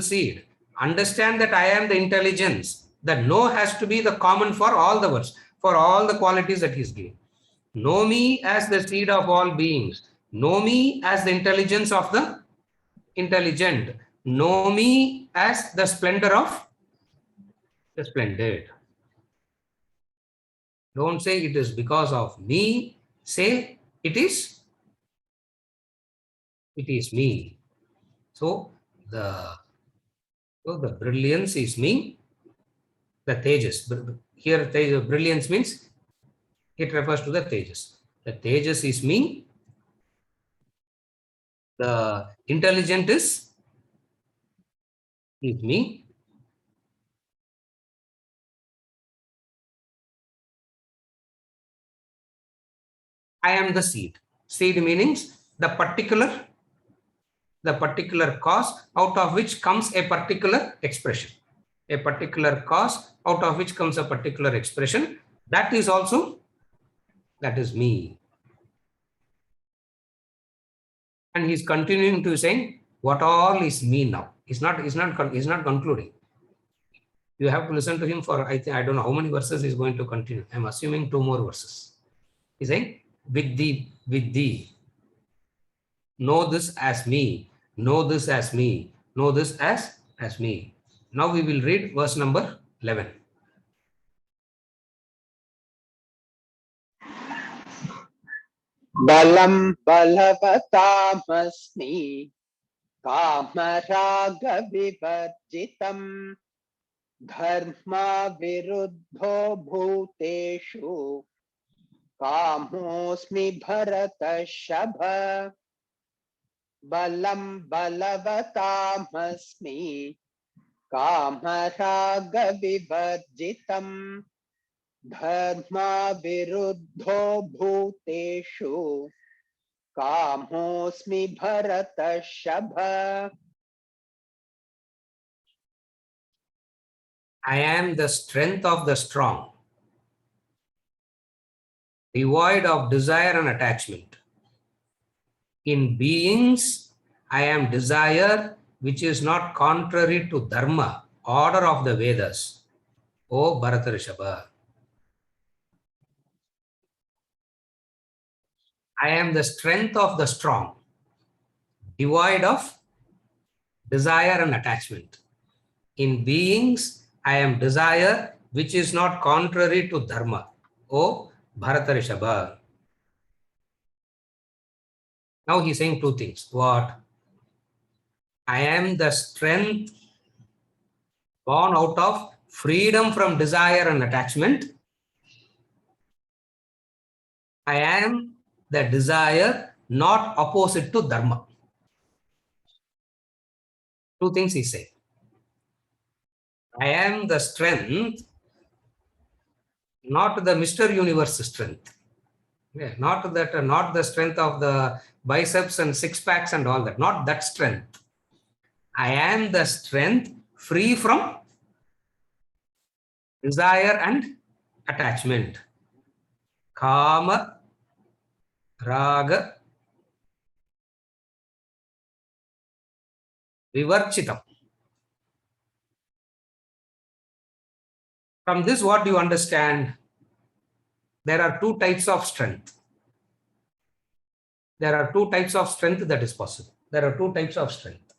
seed. Understand that I am the intelligence. That no has to be the common for all the words, for all the qualities that he is giving. Know me as the seed of all beings. Know me as the intelligence of the intelligent. Know me as the splendor of the splendid. Don't say it is because of me. Say it is me. So the brilliance is me. The Tejas. Here brilliance means it refers to the Tejas. The Tejas is me. The intelligent is me. I am the seed. Seed meanings the particular cause out of which comes a particular expression. A particular cause out of which comes a particular expression. That is me. And he's continuing to saying what all is me now. He's not concluding. You have to listen to him for, I don't know how many verses he's going to continue. I'm assuming 2 more verses. He's saying, with thee, know this as me, know this as me, know this as me. Now we will read verse number 11. Balam balavatamasmi kamaraga vivarjitam dharma viruddho bhuteshu kamosmi bharata shabha. Balam balavatamasmi kamaraga vivarjitam dharma viruddho bhuteshu kamosmi bharata shabha. I am the strength of the strong, devoid of desire and attachment. In beings, I am desire which is not contrary to dharma, order of the Vedas. O Bharata Rishabha. I am the strength of the strong, devoid of desire and attachment. In beings, I am desire which is not contrary to dharma. O Bharata Rishabha. Now he's saying 2 things. What? I am the strength born out of freedom from desire and attachment. I am the desire not opposite to dharma. 2 things he said. I am the strength, not the Mr. Universe strength. Yeah, not the strength of the biceps and 6-packs and all that. Not that strength. I am the strength free from desire and attachment. Kama, raga, vivarchitam. From this, what do you understand? There are 2 types of strength. There are 2 types of strength that is possible. There are 2 types of strength.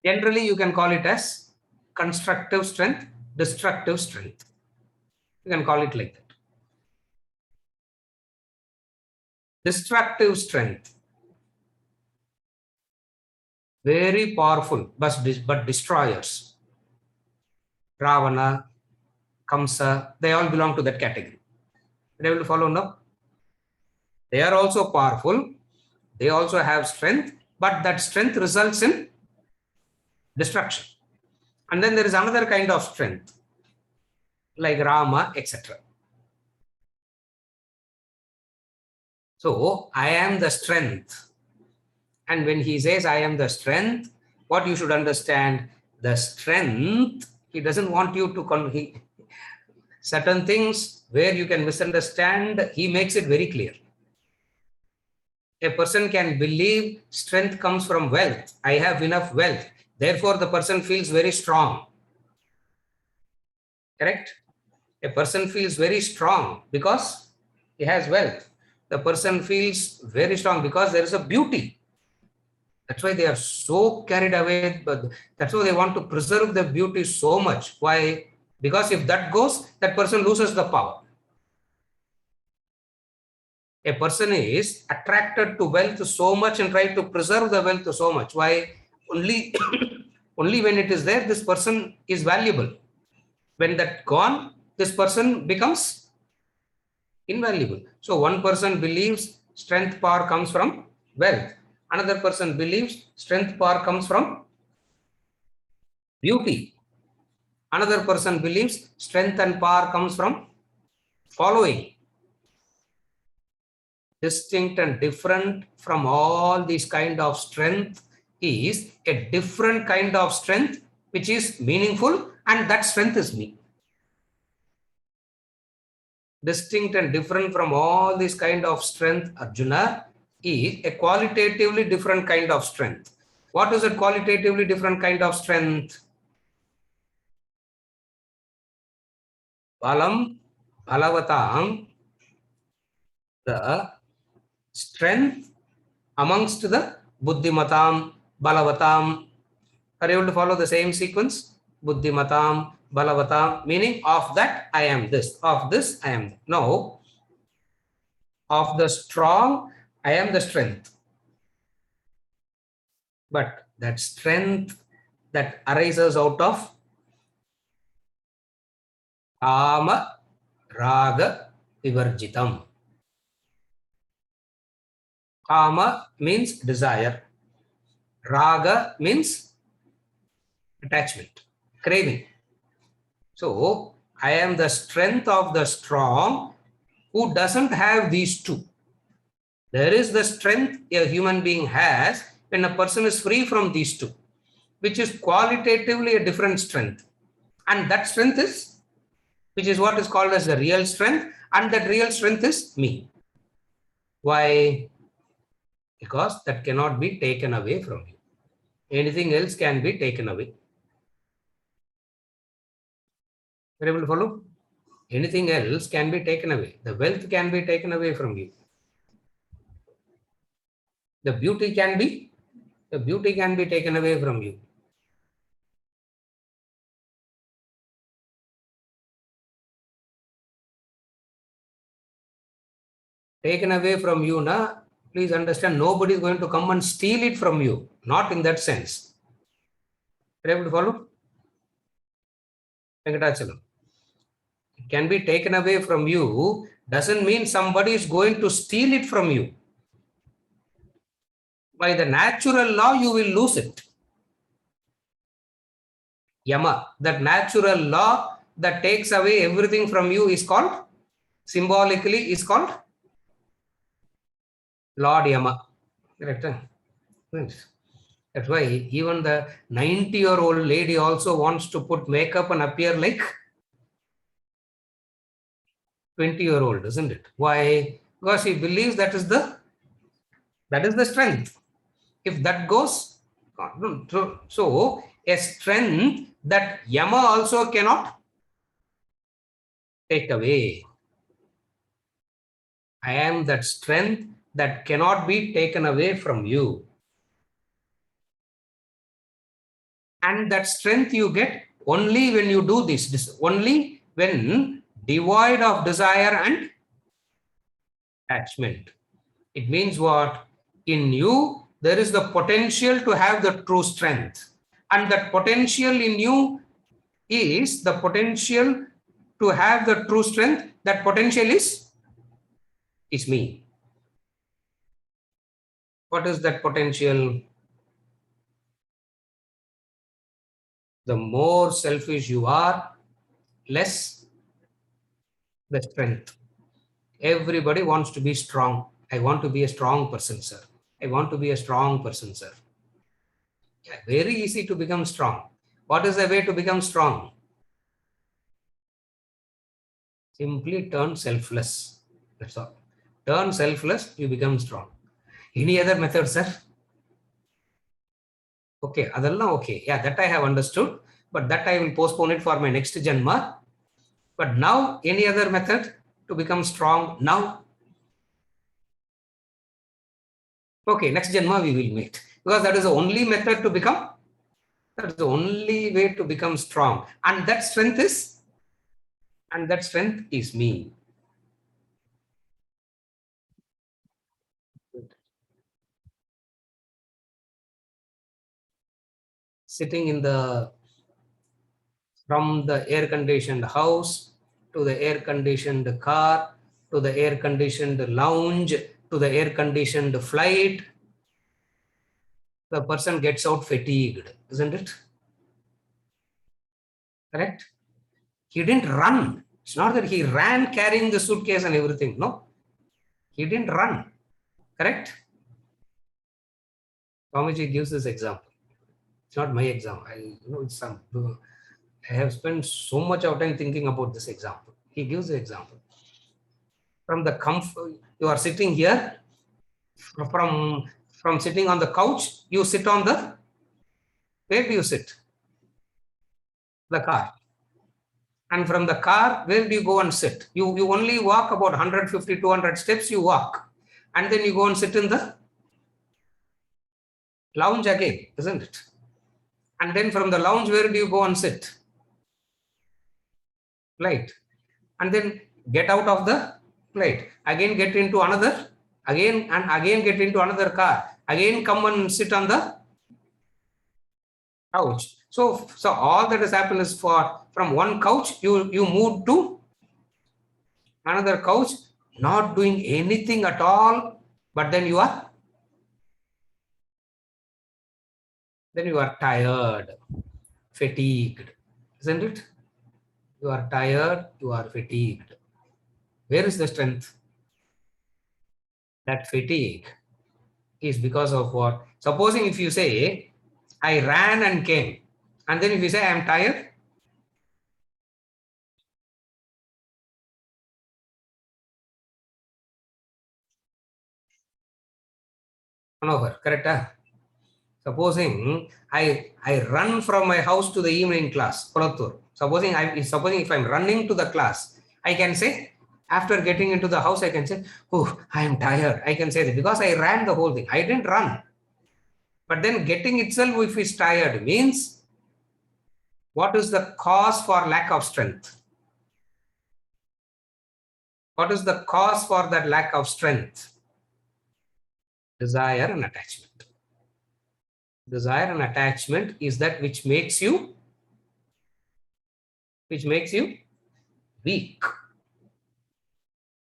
Generally, you can call it as constructive strength, destructive strength. You can call it like that. Destructive strength, very powerful, but destroyers. Ravana, Kamsa, they all belong to that category. They will follow now. They are also powerful. They also have strength, but that strength results in destruction. And then there is another kind of strength, like Rama, etc. So I am the strength. And when he says I am the strength, what you should understand, the strength, he doesn't want you to certain things where you can misunderstand, he makes it very clear. A person can believe strength comes from wealth. I have enough wealth. Therefore, the person feels very strong. Correct? A person feels very strong because he has wealth. The person feels very strong because there is a beauty. That's why they are so carried away, but that's why they want to preserve the beauty so much. Why? Because if that goes, that person loses the power. A person is attracted to wealth so much and try to preserve the wealth so much. Why? Only, only when it is there, this person is valuable. When that gone, this person becomes invaluable. So one person believes strength power comes from wealth. Another person believes strength power comes from beauty. Another person believes strength and power comes from following. Distinct and different from all these kind of strength is a different kind of strength which is meaningful, and that strength is me. Distinct and different from all this kind of strength, Arjuna, is a qualitatively different kind of strength. What is a qualitatively different kind of strength? Balam, balavatam, the strength amongst the buddhimatam, balavatam. Are you able to follow the same sequence? Buddhimatam, balavatam, meaning of that I am this, of this I am that. No, of the strong I am the strength. But that strength that arises out of kama, raga, vivarjitam. Kama means desire. Raga means attachment, craving. So I am the strength of the strong who doesn't have these two. There is the strength a human being has when a person is free from these two, which is qualitatively a different strength. And that strength is, which is what is called as the real strength, and that real strength is me. Why? Because that cannot be taken away from you. Anything else can be taken away. You're able to follow? Anything else can be taken away. The wealth can be taken away from you. The beauty can be taken away from you. Taken away from you, na, please understand, nobody is going to come and steal it from you. Not in that sense. You're able to follow? Venkatachalam. It can be taken away from you doesn't mean somebody is going to steal it from you. By the natural law, you will lose it. Yama, that natural law that takes away everything from you is called, symbolically is called Lord Yama. Correct? That's why even the 90-year-old lady also wants to put makeup and appear like 20-year-old, isn't it? Why? Because he believes that is the strength. If that goes, so a strength that Yama also cannot take away. I am that strength that cannot be taken away from you. And that strength you get only when you do this, only when devoid of desire and attachment. It means what? In you, there is the potential to have the true strength. And that potential in you is the potential to have the true strength. That potential is me. What is that potential? The more selfish you are, less the strength. Everybody wants to be strong. I want to be a strong person, sir. I want to be a strong person, sir. Yeah, very easy to become strong. What is the way to become strong? Simply turn selfless. That's all. Turn selfless, you become strong. Any other method, sir? Okay, adalla okay. Yeah, that I have understood. But that I will postpone it for my next Janma. But now, any other method to become strong now? Okay, next Janma we will meet. Because that is the only method to become, that's the only way to become strong. And that strength is me. Sitting in the, from the air conditioned house to the air conditioned car to the air conditioned lounge to the air conditioned flight, the person gets out fatigued, isn't it? Correct? He didn't run. It's not that he ran carrying the suitcase and everything. No, he didn't run. Correct? Swamiji gives this example. It's not my example. It's some. I have spent so much of time thinking about this example. He gives the example. From the comfort, you are sitting here. From sitting on the couch, you sit on the. Where do you sit? The car. And from the car, where do you go and sit? You only walk about 150, 200 steps. You walk, and then you go and sit in the lounge again, isn't it? And then from the lounge, where do you go and sit? Flight. And then get out of the flight. Again get into another, again and again get into another car. Again come and sit on the couch. So all that has happened is from one couch, you move to another couch, not doing anything at all, but then you are tired, fatigued, isn't it? You are tired, you are fatigued. Where is the strength? That fatigue is because of what? Supposing if you say, I ran and came, and then if you say, I am tired, over, correct? Supposing I run from my house to the evening class, supposing if I'm running to the class, I can say, after getting into the house, I can say, oh, I am tired. I can say that because I ran the whole thing. I didn't run. But then getting itself, if it's tired, means what is the cause for lack of strength? What is the cause for that lack of strength? Desire and attachment. Desire and attachment is that which makes you weak.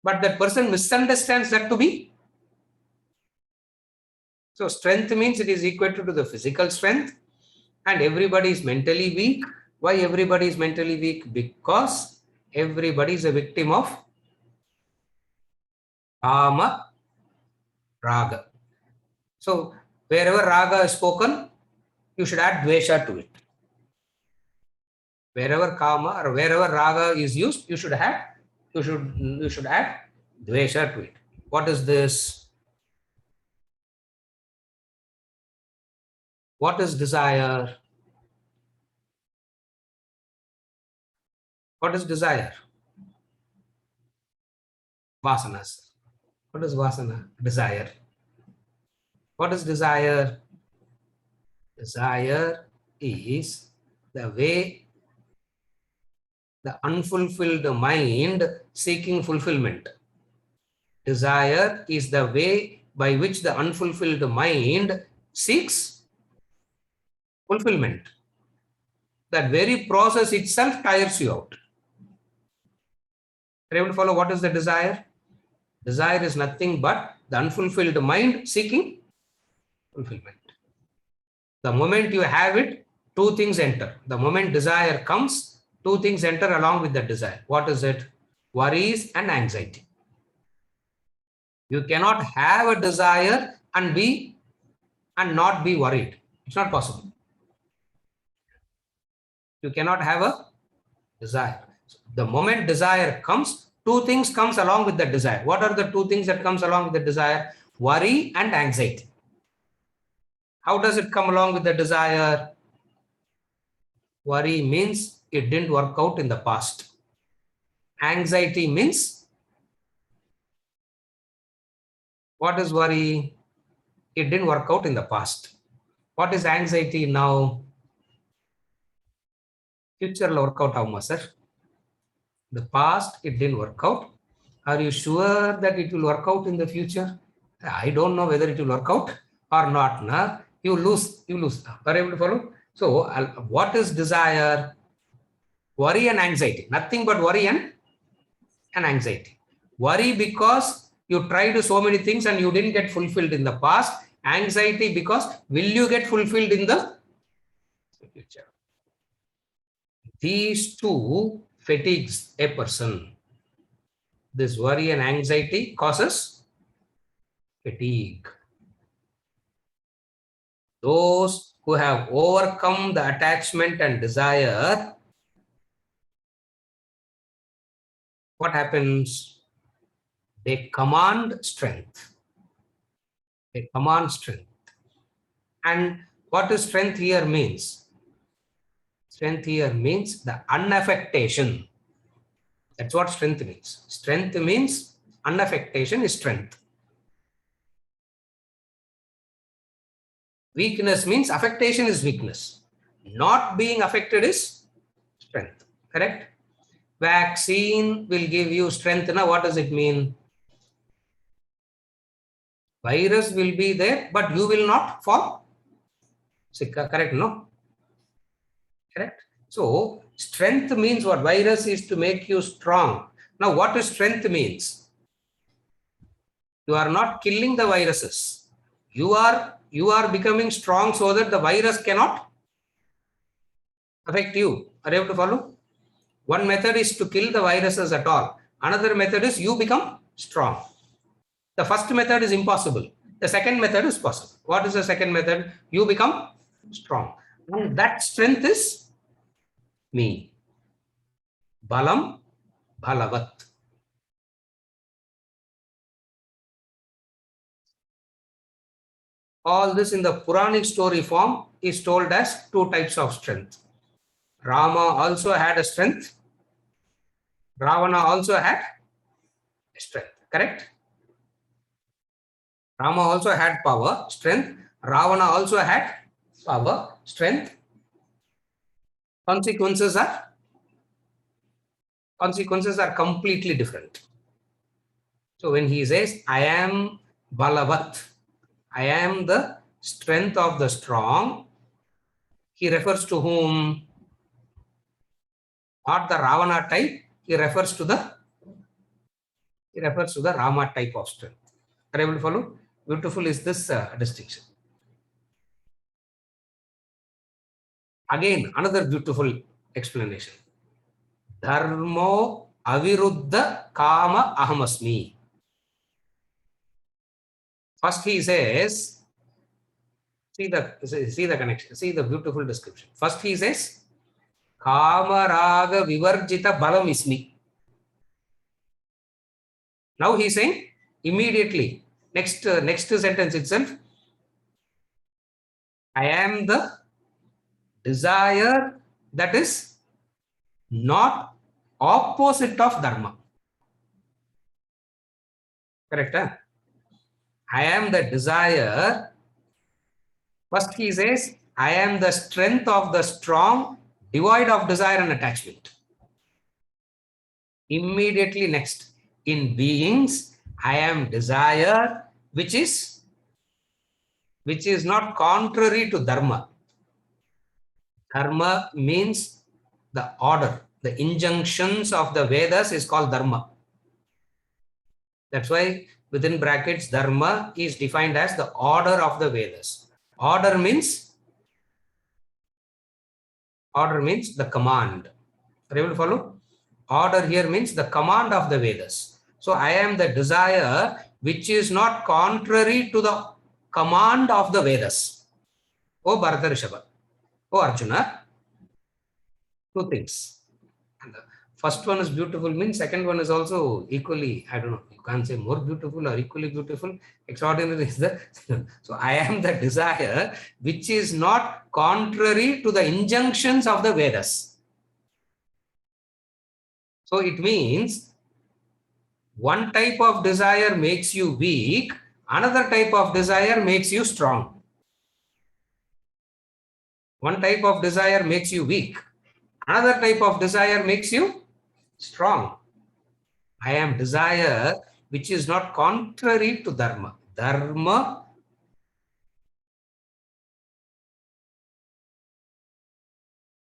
But that person misunderstands that to be. So strength means it is equal to the physical strength, and everybody is mentally weak. Why everybody is mentally weak? Because everybody is a victim of kama, raga. So wherever raga is spoken, you should add dvesha to it. Wherever kama or wherever raga is used, you should add dvesha to it. What is this? What is desire? What is desire? Vasanas. What is vasana? Desire. What is desire? Desire is the way the unfulfilled mind seeking fulfillment. Desire is the way by which the unfulfilled mind seeks fulfillment. That very process itself tires you out. Are you able to follow what is the desire? Desire is nothing but the unfulfilled mind seeking fulfillment. The moment you have it, two things enter. The moment desire comes, two things enter along with the desire. What is it? Worries and anxiety. You cannot have a desire and not be worried. It's not possible. You cannot have a desire. The moment desire comes, two things comes along with the desire. What are the two things that comes along with the desire? Worry and anxiety. How does it come along with the desire? Worry means it didn't work out in the past. Anxiety means, what is worry? It didn't work out in the past. What is anxiety now? Future work out avuma sir. The past it didn't work out. Are you sure that it will work out in the future? I don't know whether it will work out or not. Nah? You lose. Are you able to follow? So what is desire? Worry and anxiety. Nothing but worry and anxiety. Worry because you tried so many things and you didn't get fulfilled in the past. Anxiety because will you get fulfilled in the future? These two fatigues a person. This worry and anxiety causes fatigue. Those who have overcome the attachment and desire, what happens? They command strength. They command strength. And what does strength here means? Strength here means the unaffectation. That's what strength means. Strength means unaffectation is strength. Weakness means affectation is weakness. Not being affected is strength. Correct? Vaccine will give you strength. Now, what does it mean? Virus will be there, but you will not fall sick. Correct? No? Correct? So, strength means what? Virus is to make you strong. Now, what does strength means? You are not killing the viruses. You are becoming strong so that the virus cannot affect you. Are you able to follow? One method is to kill the viruses at all. Another method is you become strong. The first method is impossible. The second method is possible. What is the second method? You become strong. And that strength is me. Balam bhalavat. All this in the Puranic story form is told as two types of strength. Rama also had a strength. Ravana also had a strength. Correct? Rama also had power, strength. Ravana also had power, strength. Consequences are completely different. So when he says, I am Balavat, I am the strength of the strong, he refers to whom? Not the Ravana type, he refers to the Rama type of strength. Are you able to follow? Beautiful is this distinction. Again, another beautiful explanation. Dharmo aviruddha kama ahamasmi. First he says, see the connection, see the beautiful description. First he says, kama raga vivarjita balam ismi. Now he is saying immediately, next sentence itself, I am the desire that is not opposite of dharma. Correct? Huh? I am the desire. First he says, I am the strength of the strong, devoid of desire and attachment. Immediately next, in beings, I am desire, which is not contrary to dharma. Dharma means the order, the injunctions of the Vedas is called dharma. That's why within brackets, dharma is defined as the order of the Vedas. Order means the command. Are you able to follow? Order here means the command of the Vedas. So I am the desire which is not contrary to the command of the Vedas. O Bharata Rishabha, O Arjuna, two things. And the first one is beautiful means second one is also equally, I don't know, you can't say more beautiful or equally beautiful. Extraordinary is the, so I am the desire which is not contrary to the injunctions of the Vedas. So it means one type of desire makes you weak, another type of desire makes you strong. One type of desire makes you weak, another type of desire makes you strong. I am desire which is not contrary to dharma. Dharma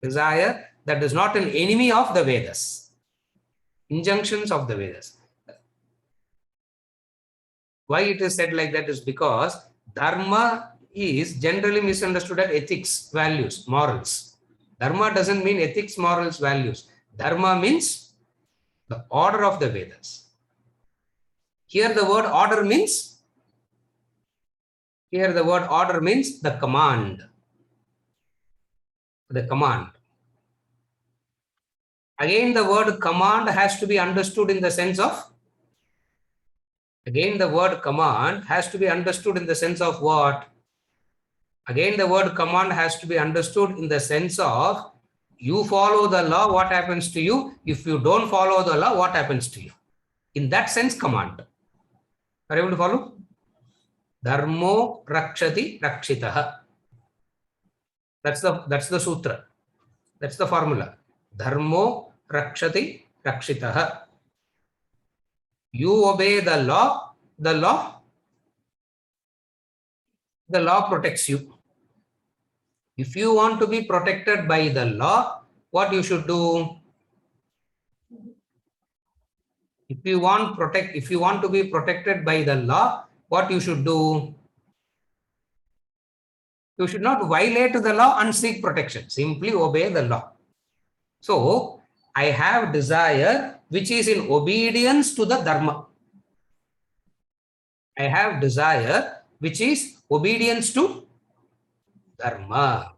desire that is not an enemy of the Vedas. Injunctions of the Vedas. Why it is said like that is because dharma is generally misunderstood as ethics, values, morals. Dharma doesn't mean ethics, morals, values. Dharma means the order of the Vedas. Here the word order means the command. The command. Again, the word command has to be understood in the sense of what? Again, the word command has to be understood in the sense of you follow the law, what happens to you? If you don't follow the law, what happens to you? In that sense, command. Are you able to follow? Dharmo rakshati rakshitaha. That's the sutra. That's the formula. Dharmo rakshati rakshitaha. You obey the law, the law protects you. If you want to be protected by the law, what you should do? If you want to be protected by the law, what you should do? You should not violate the law and seek protection. Simply obey the law. So, I have desire which is in obedience to the dharma. I have desire which is obedience to dharma.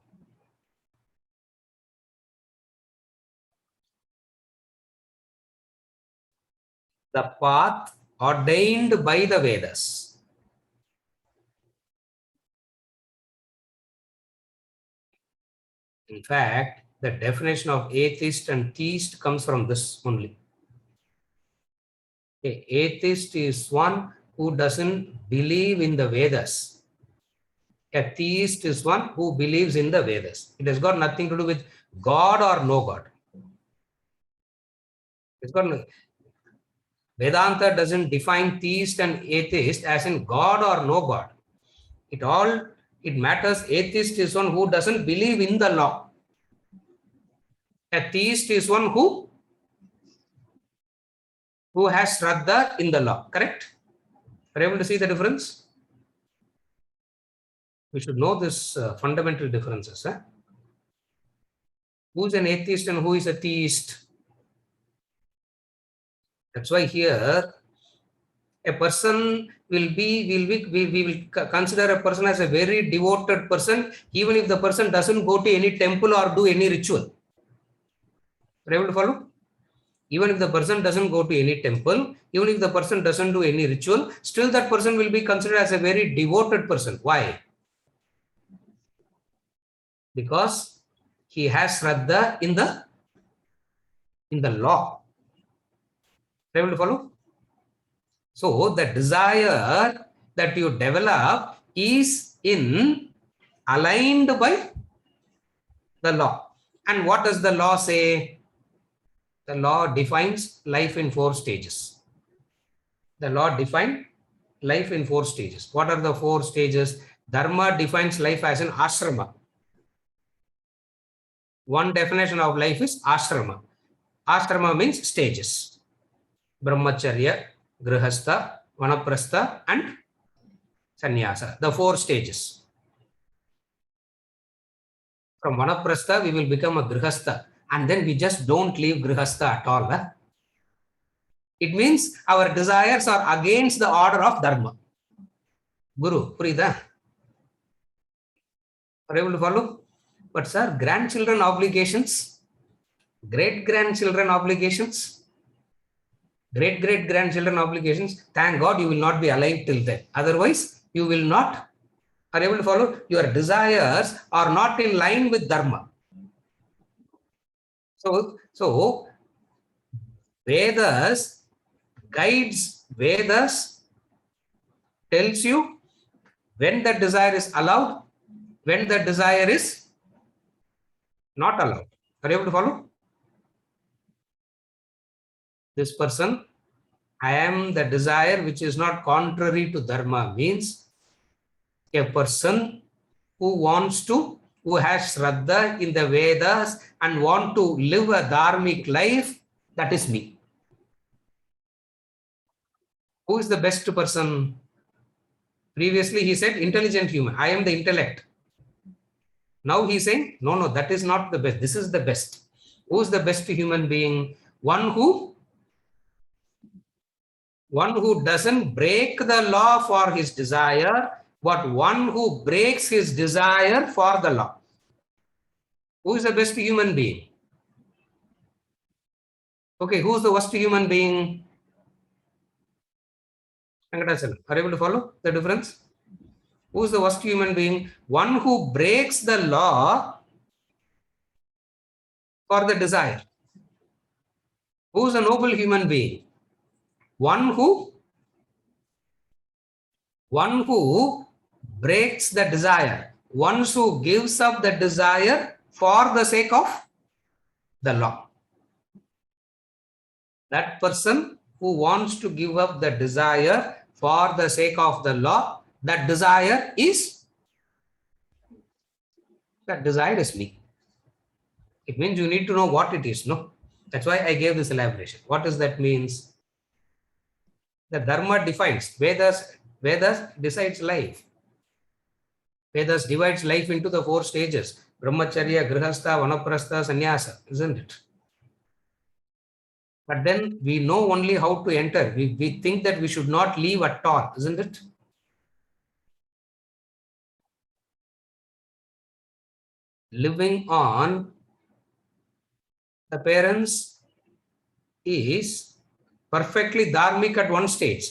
The path ordained by the Vedas. In fact, the definition of atheist and theist comes from this only. Okay, atheist is one who doesn't believe in the Vedas. A theist is one who believes in the Vedas. It has got nothing to do with God or no God. It's got no, Vedanta doesn't define theist and atheist as in God or no God. It matters. Atheist is one who doesn't believe in the law. A theist is one who has Shraddha in the law. Correct? Are you able to see the difference? We should know this fundamental differences. Who is an atheist and who is a theist? That's why here a person we will consider a person as a very devoted person, even if the person doesn't go to any temple or do any ritual. Are you able to follow? Even if the person doesn't go to any temple, even if the person doesn't do any ritual, still that person will be considered as a very devoted person. Why? Because he has Shraddha in the law. Are you able to follow? So the desire that you develop is aligned by the law. And what does the law say? The law defines life in 4 stages. The law defines life in 4 stages. What are the 4 stages? Dharma defines life as an ashrama. One definition of life is ashrama. Ashrama means stages. Brahmacharya, Grihastha, Vanaprastha and Sannyasa. The 4 stages. From Vanaprastha, we will become a Grihastha. And then we just don't leave Grihastha at all. It means our desires are against the order of dharma. Guru, Purida. Are you able to follow? But sir, grandchildren obligations, great-grandchildren obligations, great-great-grandchildren obligations. Thank God you will not be alive till then. Otherwise, you will not are able to follow. Your desires are not in line with dharma. So Vedas tells you when the desire is allowed, when the desire is not allowed. Are you able to follow? This person, I am the desire which is not contrary to dharma, means a person who has Shraddha in the Vedas and want to live a dharmic life, that is me. Who is the best person? Previously he said intelligent human. I am the intellect. Now he's saying, no, that is not the best. This is the best. Who is the best human being? One who doesn't break the law for his desire, but one who breaks his desire for the law. Who is the best human being? Okay, who is the worst human being? Are you able to follow the difference? Who is the worst human being? One who breaks the law for the desire. Who is a noble human being? One who breaks the desire. One who gives up the desire for the sake of the law. That person who wants to give up the desire for the sake of the law, that desire is me. It means you need to know what it is, no? That's why I gave this elaboration. What does that means? The dharma defines. Vedas decides life. Vedas divides life into the 4 stages. Brahmacharya, Grihastha, Vanaprastha, Sannyasa, isn't it? But then we know only how to enter. We think that we should not leave at all, isn't it? Living on the parents is perfectly dharmic at one stage.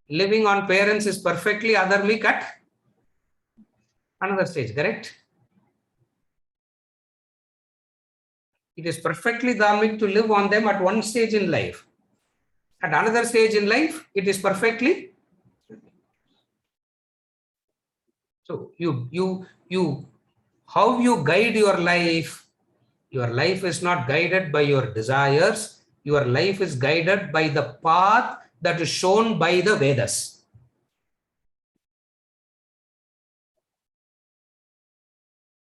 Living on parents is perfectly adharmic at another stage, correct? It is perfectly dharmic to live on them at one stage in life. At another stage in life, it is perfectly. So how you guide your life? Your life is not guided by your desires. Your life is guided by the path that is shown by the Vedas.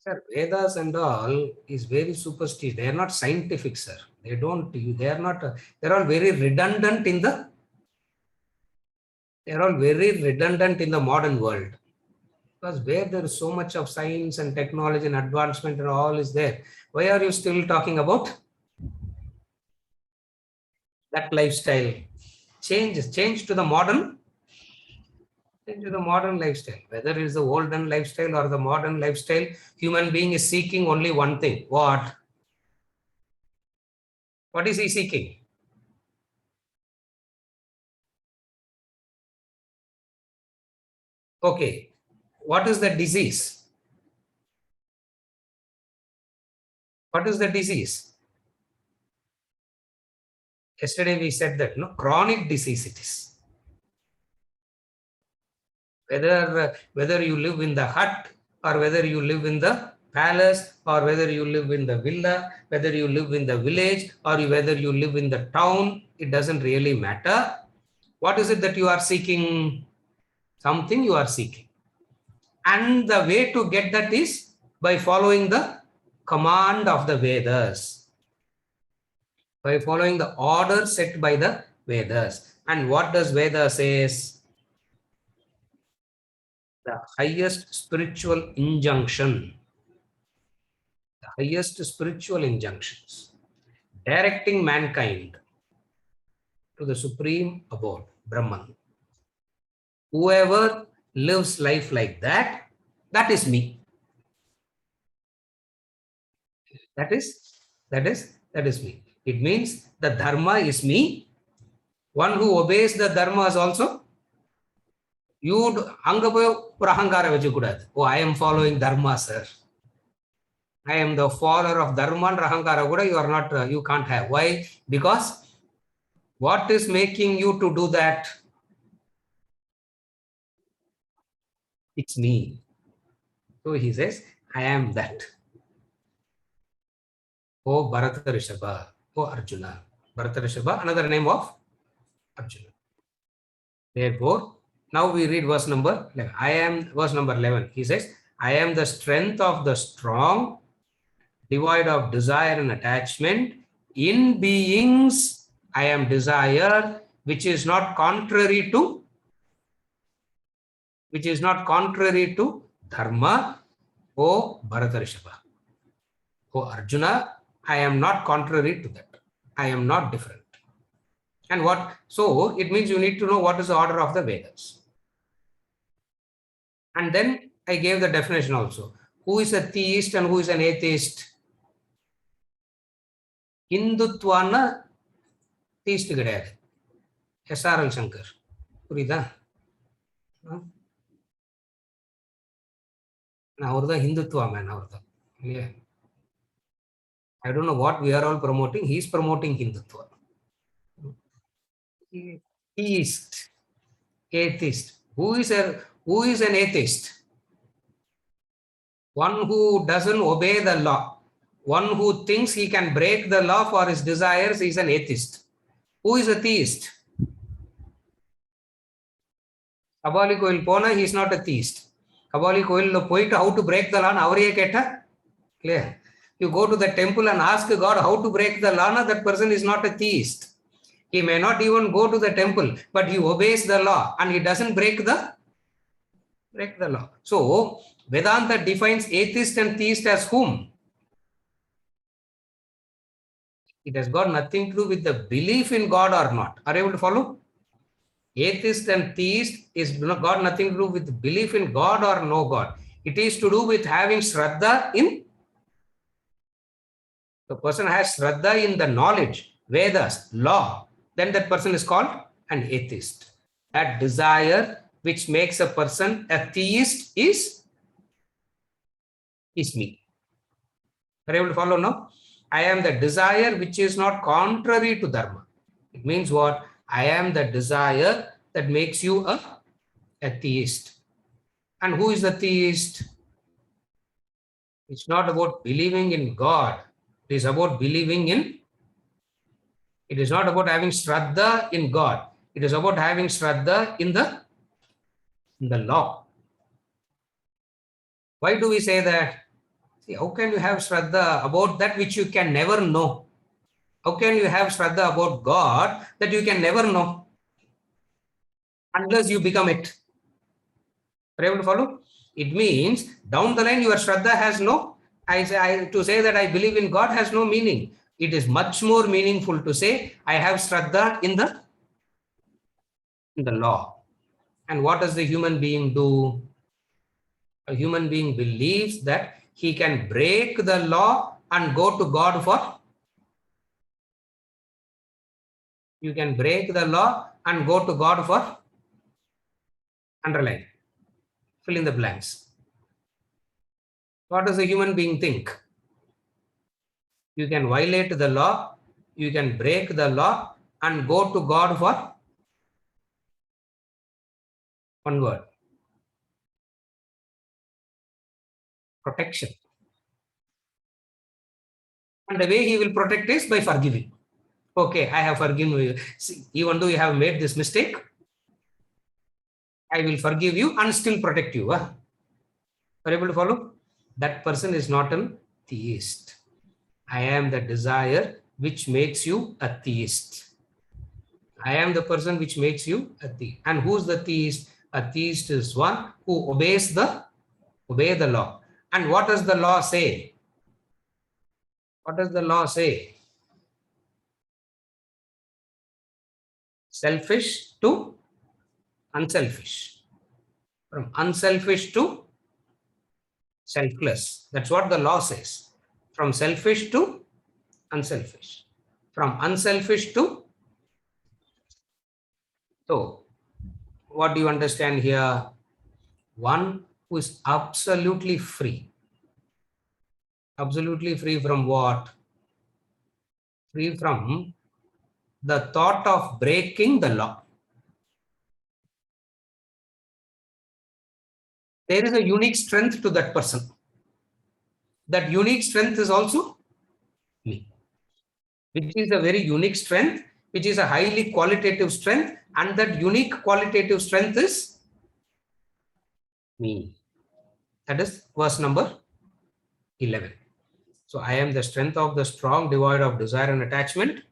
Sir, Vedas and all is very superstitious. They are not scientific, sir. They are all very redundant in the modern world. Because where there is so much of science and technology and advancement and all is there, why are you still talking about that lifestyle? Change to the modern lifestyle. Whether it is the olden lifestyle or the modern lifestyle, human being is seeking only one thing. What? What is he seeking? Okay. What is the disease? What is the disease? Yesterday we said that, no, chronic disease it is. Whether you live in the hut or whether you live in the palace or whether you live in the villa, whether you live in the village or whether you live in the town, it doesn't really matter. What is it that you are seeking? Something you are seeking. And the way to get that is by following the command of the Vedas. By following the order set by the Vedas. And what does Veda says? The highest spiritual injunction. The highest spiritual injunctions. Directing mankind. to the supreme abode, Brahman. Whoever lives life like that, that is me. That is me. It means the dharma is me. One who obeys the dharma is also. You அங்க போய் ஒரு அகங்காரம் வச்சு கூடாது. Oh, I am following dharma, sir. I am the follower of dharma and ahankara kuda you are not, you can't have. Why? Because what is making you to do that? It's me. So he says, I am that. Oh Bharata Rishabha, oh Arjuna. Bharata Rishabha, another name of Arjuna. Therefore, now we read verse number 11. I am, verse number 11. He says, I am the strength of the strong, devoid of desire and attachment. In beings, I am desire, which is not contrary to dharma. O Bharata Rishabha, O Arjuna, I am not contrary to that. I am not different. And what? So it means you need to know what is the order of the Vedas. And then I gave the definition also. Who is a theist and who is an atheist? Hindutvana theist கிடையாது. SRL Shankar. புரியுதா? அவர்தான் Hindutva man அவர்தான். இல்லையா? I don't know what we are all promoting. He is promoting Hindutva. Theist, atheist. Who is an atheist? One who doesn't obey the law. One who thinks he can break the law for his desires is an atheist. Who is a theist? Kabali Koil Pona, he is not a theist. Kabali Koil Poita, how to break the law? Avariye ketta? Clear? You go to the temple and ask God how to break the law, that person is not a theist. He may not even go to the temple, but he obeys the law and he doesn't break the law. So, Vedanta defines atheist and theist as whom? It has got nothing to do with the belief in God or not. Are you able to follow? Atheist and theist is got nothing to do with belief in God or no God. It is to do with having Shraddha in. The person has Shraddha in the knowledge, Vedas, law, then that person is called an atheist. That desire which makes a person a theist is me. Are you able to follow now? I am the desire which is not contrary to dharma. It means what? I am the desire that makes you a theist. And who is the theist? It's not about believing in God. It is about believing in. It is not about having Shraddha in God. It is about having Shraddha in the law. Why do we say that? See, how can you have Shraddha about that which you can never know? How can you have Shraddha about God that you can never know? Unless you become it. Are you able to follow? It means down the line your Shraddha has no, to say that I believe in God has no meaning. It is much more meaningful to say I have Shraddha in the law. And what does the human being do? A human being believes that he can break the law and go to God for. You can break the law and go to God for. Underline. Fill in the blanks. What does a human being think? You can violate the law, you can break the law and go to God for one word. Protection. And the way he will protect is by forgiving. Okay, I have forgiven you. See, even though you have made this mistake, I will forgive you and still protect you. Are you able to follow? That person is not an theist. I am the desire which makes you a theist. I am the person which makes you a theist. And who's the theist? A theist is one who obey the law. And what does the law say? What does the law say? selfish to unselfish, from unselfish to selfless. That's what the law says. From selfish to unselfish, from unselfish to. So, what do you understand here? One who is absolutely free. Absolutely free from what? Free from the thought of breaking the law. There is a unique strength to that person. That unique strength is also me, which is a very unique strength, which is a highly qualitative strength, and that unique qualitative strength is me. That is verse number 11. So I am the strength of the strong, devoid of desire and attachment.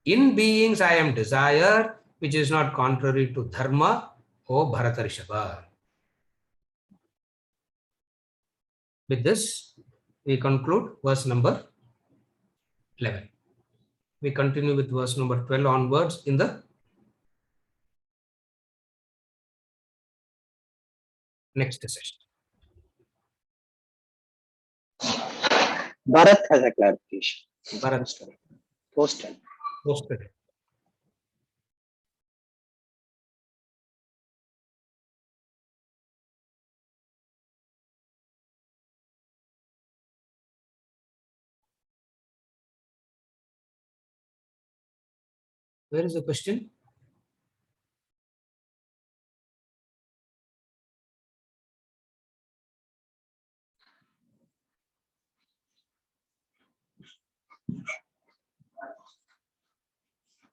In beings I am desire, which is not contrary to dharma, O Bharata Rishabha. With this, we conclude verse number 11. We continue with verse number 12 onwards in the next session. Bharat has a clarification. Bharat. Posted. Posted. Where is the question?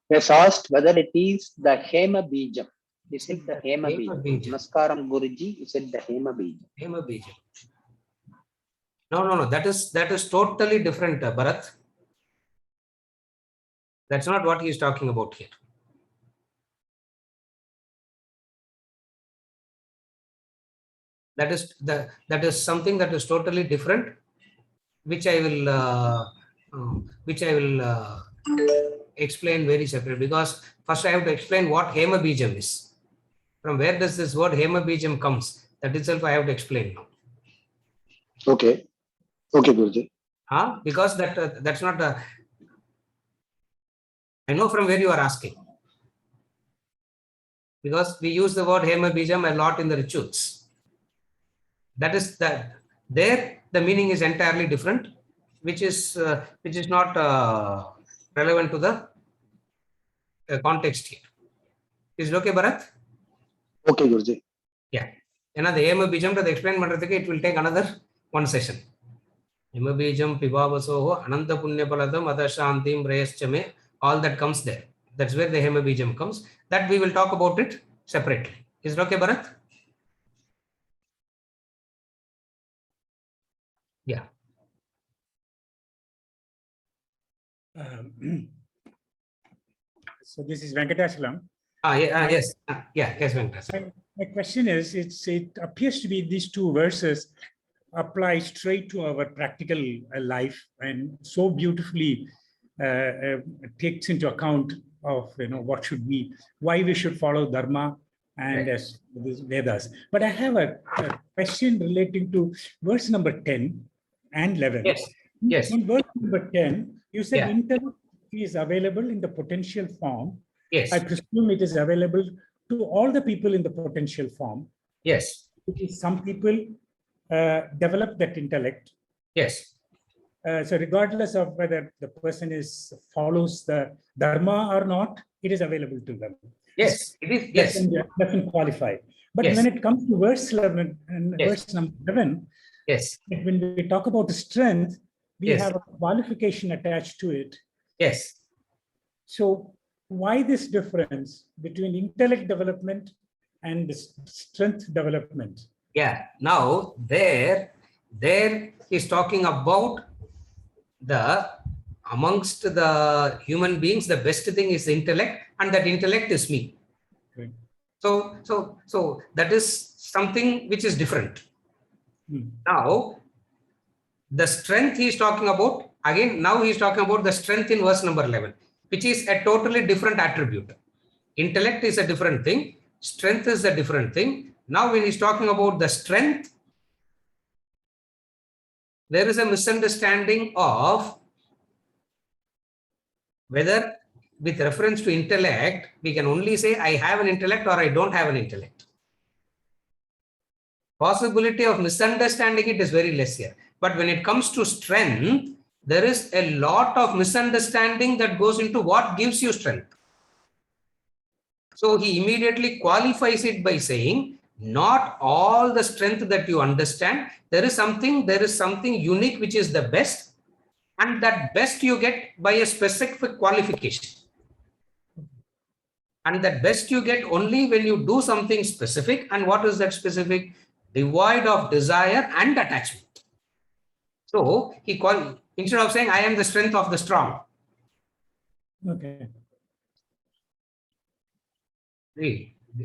He has asked whether it is the Hema Bijam. Is it the Hema Hema Bijam? Bijam. Namaskaram Guruji, is it the Hema Bijam? Hema Bijam. No. That is totally different, Bharat. That's not what he is talking about here. That is something that is totally different, which I will explain very separately, because first I have to explain what Hema Bijam is. From where does this word Hema Bijam comes? That itself I have to explain now. Okay. Okay, Guruji. Because that's not a. I know from where you are asking. Because we use the word Hema Bijam a lot in the rituals. That is that there the meaning is entirely different, which is not relevant to the context here. Is it okay, Bharat? Okay, Guruji. Yeah. Another Hema Bijam to explain it will take another one session. Hema Bijam Pibavasoho Ananta Punya Paladam Adashantim Rayaschame, all that comes there. That's where the Hema Bijam comes. That we will talk about it separately. Is it okay, Bharat? Yeah. So this is Venkatachalam. Yes. Yes, Venkatachalam. My question is, it appears to be these two verses apply straight to our practical life and so beautifully takes into account of what should be, why we should follow Dharma and as Vedas. But I have a question relating to verse number 10 and 11. Yes. In verse number 10, you said intellect is available in the potential form. Yes. I presume it is available to all the people in the potential form. Yes. Some people develop that intellect. Yes. So regardless of whether the person follows the Dharma or not, it is available to them. Yes, it is. Yes. Doesn't qualify. But when it comes to verse 11 and verse number 7, yes, when we talk about strength, we have a qualification attached to it. Yes. So why this difference between intellect development and the strength development? Yeah. Now there is talking about amongst the human beings, the best thing is the intellect, and that intellect is me. Okay. So that is something which is different. Now, the strength he is talking about, again, now he is talking about the strength in verse number 11, which is a totally different attribute. Intellect is a different thing. Strength is a different thing. Now, when he's talking about the strength, there is a misunderstanding of whether with reference to intellect, we can only say I have an intellect or I don't have an intellect. Possibility of misunderstanding it is very less here. But when it comes to strength, there is a lot of misunderstanding that goes into what gives you strength. So he immediately qualifies it by saying, not all the strength that you understand, there is something unique which is the best, and that best you get by a specific qualification. And that best you get only when you do something specific. And what is that specific? Devoid of desire and attachment. So he called, instead of saying I am the strength of the strong. Okay.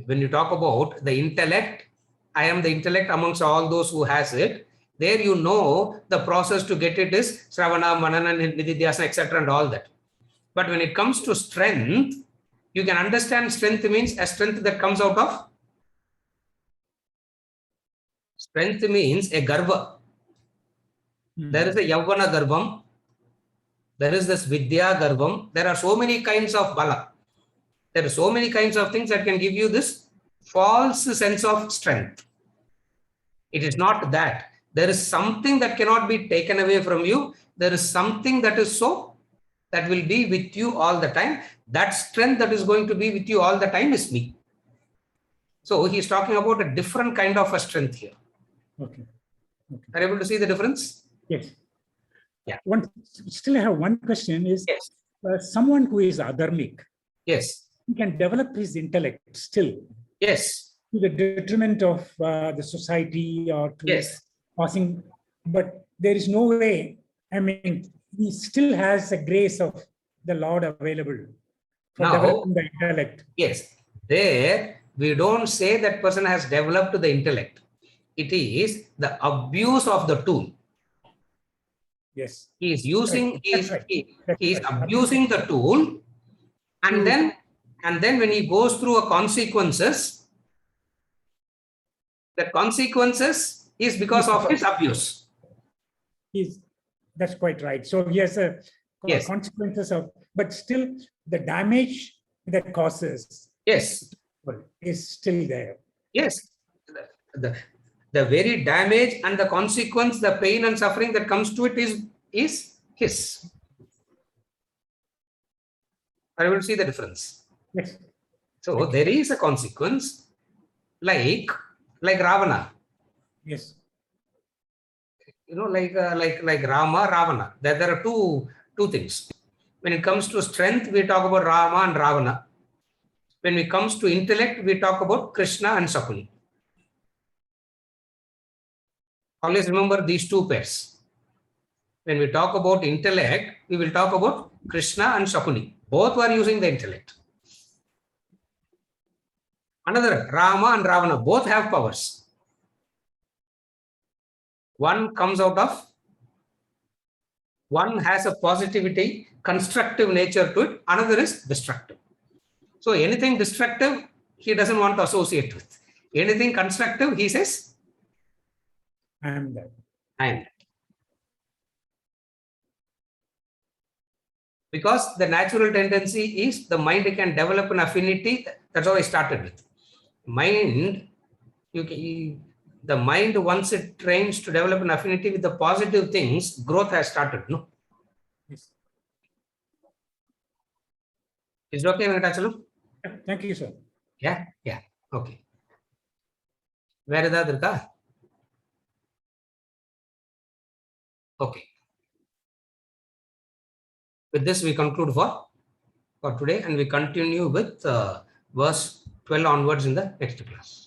When you talk about the intellect, I am the intellect amongst all those who has it. There you know the process to get it is Sravana, Manana, Nididhyasana, etc. and all that. But when it comes to strength, you can understand strength means a strength that comes out of. Strength means a garva. There is a Yavana Garbham. There is this Vidya Garbham. There are so many kinds of bala. There are so many kinds of things that can give you this false sense of strength. It is not that. There is something that cannot be taken away from you. There is something that is so, that will be with you all the time. That strength that is going to be with you all the time is me. So he is talking about a different kind of a strength here. Okay. Are you able to see the difference? Yes. Yeah. Still I have one question is, Yes. Someone who is adharmic, Yes. he can develop his intellect still Yes. to the detriment of the society or to Yes. passing, but there is no way, I mean, he still has the grace of the Lord available for Now, developing the intellect. Yes. There, we don't say that person has developed the intellect. It is the abuse of the tool. Yes. He is using, he is Right. abusing the tool, and then when he goes through a consequences, the consequences is because of his abuse. That's quite right. So he has a Yes. consequences of, but still the damage that causes Yes. is still there. Yes. The very damage and the consequence, the pain and suffering that comes to it is his. I will see the difference. Yes. So there is a consequence, like Ravana. Yes. You know, like Rama, Ravana. There are two things. When it comes to strength, we talk about Rama and Ravana. When it comes to intellect, we talk about Krishna and Shakuni. Always remember these two pairs. When we talk about intellect, we will talk about Krishna and Shakuni. Both were using the intellect. Another, Rama and Ravana, both have powers. One comes out of, one has a positivity, constructive nature to it. Another is destructive. So anything destructive, he doesn't want to associate with. Anything constructive, he says, I am that. I am that. Because the natural tendency is the mind can develop an affinity. That's how I started with. Mind, the mind, once it trains to develop an affinity with the positive things, growth has started, no? Yes. Is it okay, Venkatachalam? Thank you, sir. Yeah, okay. Where is that? Okay. With this, we conclude for today, and we continue with verse 12 onwards in the next class.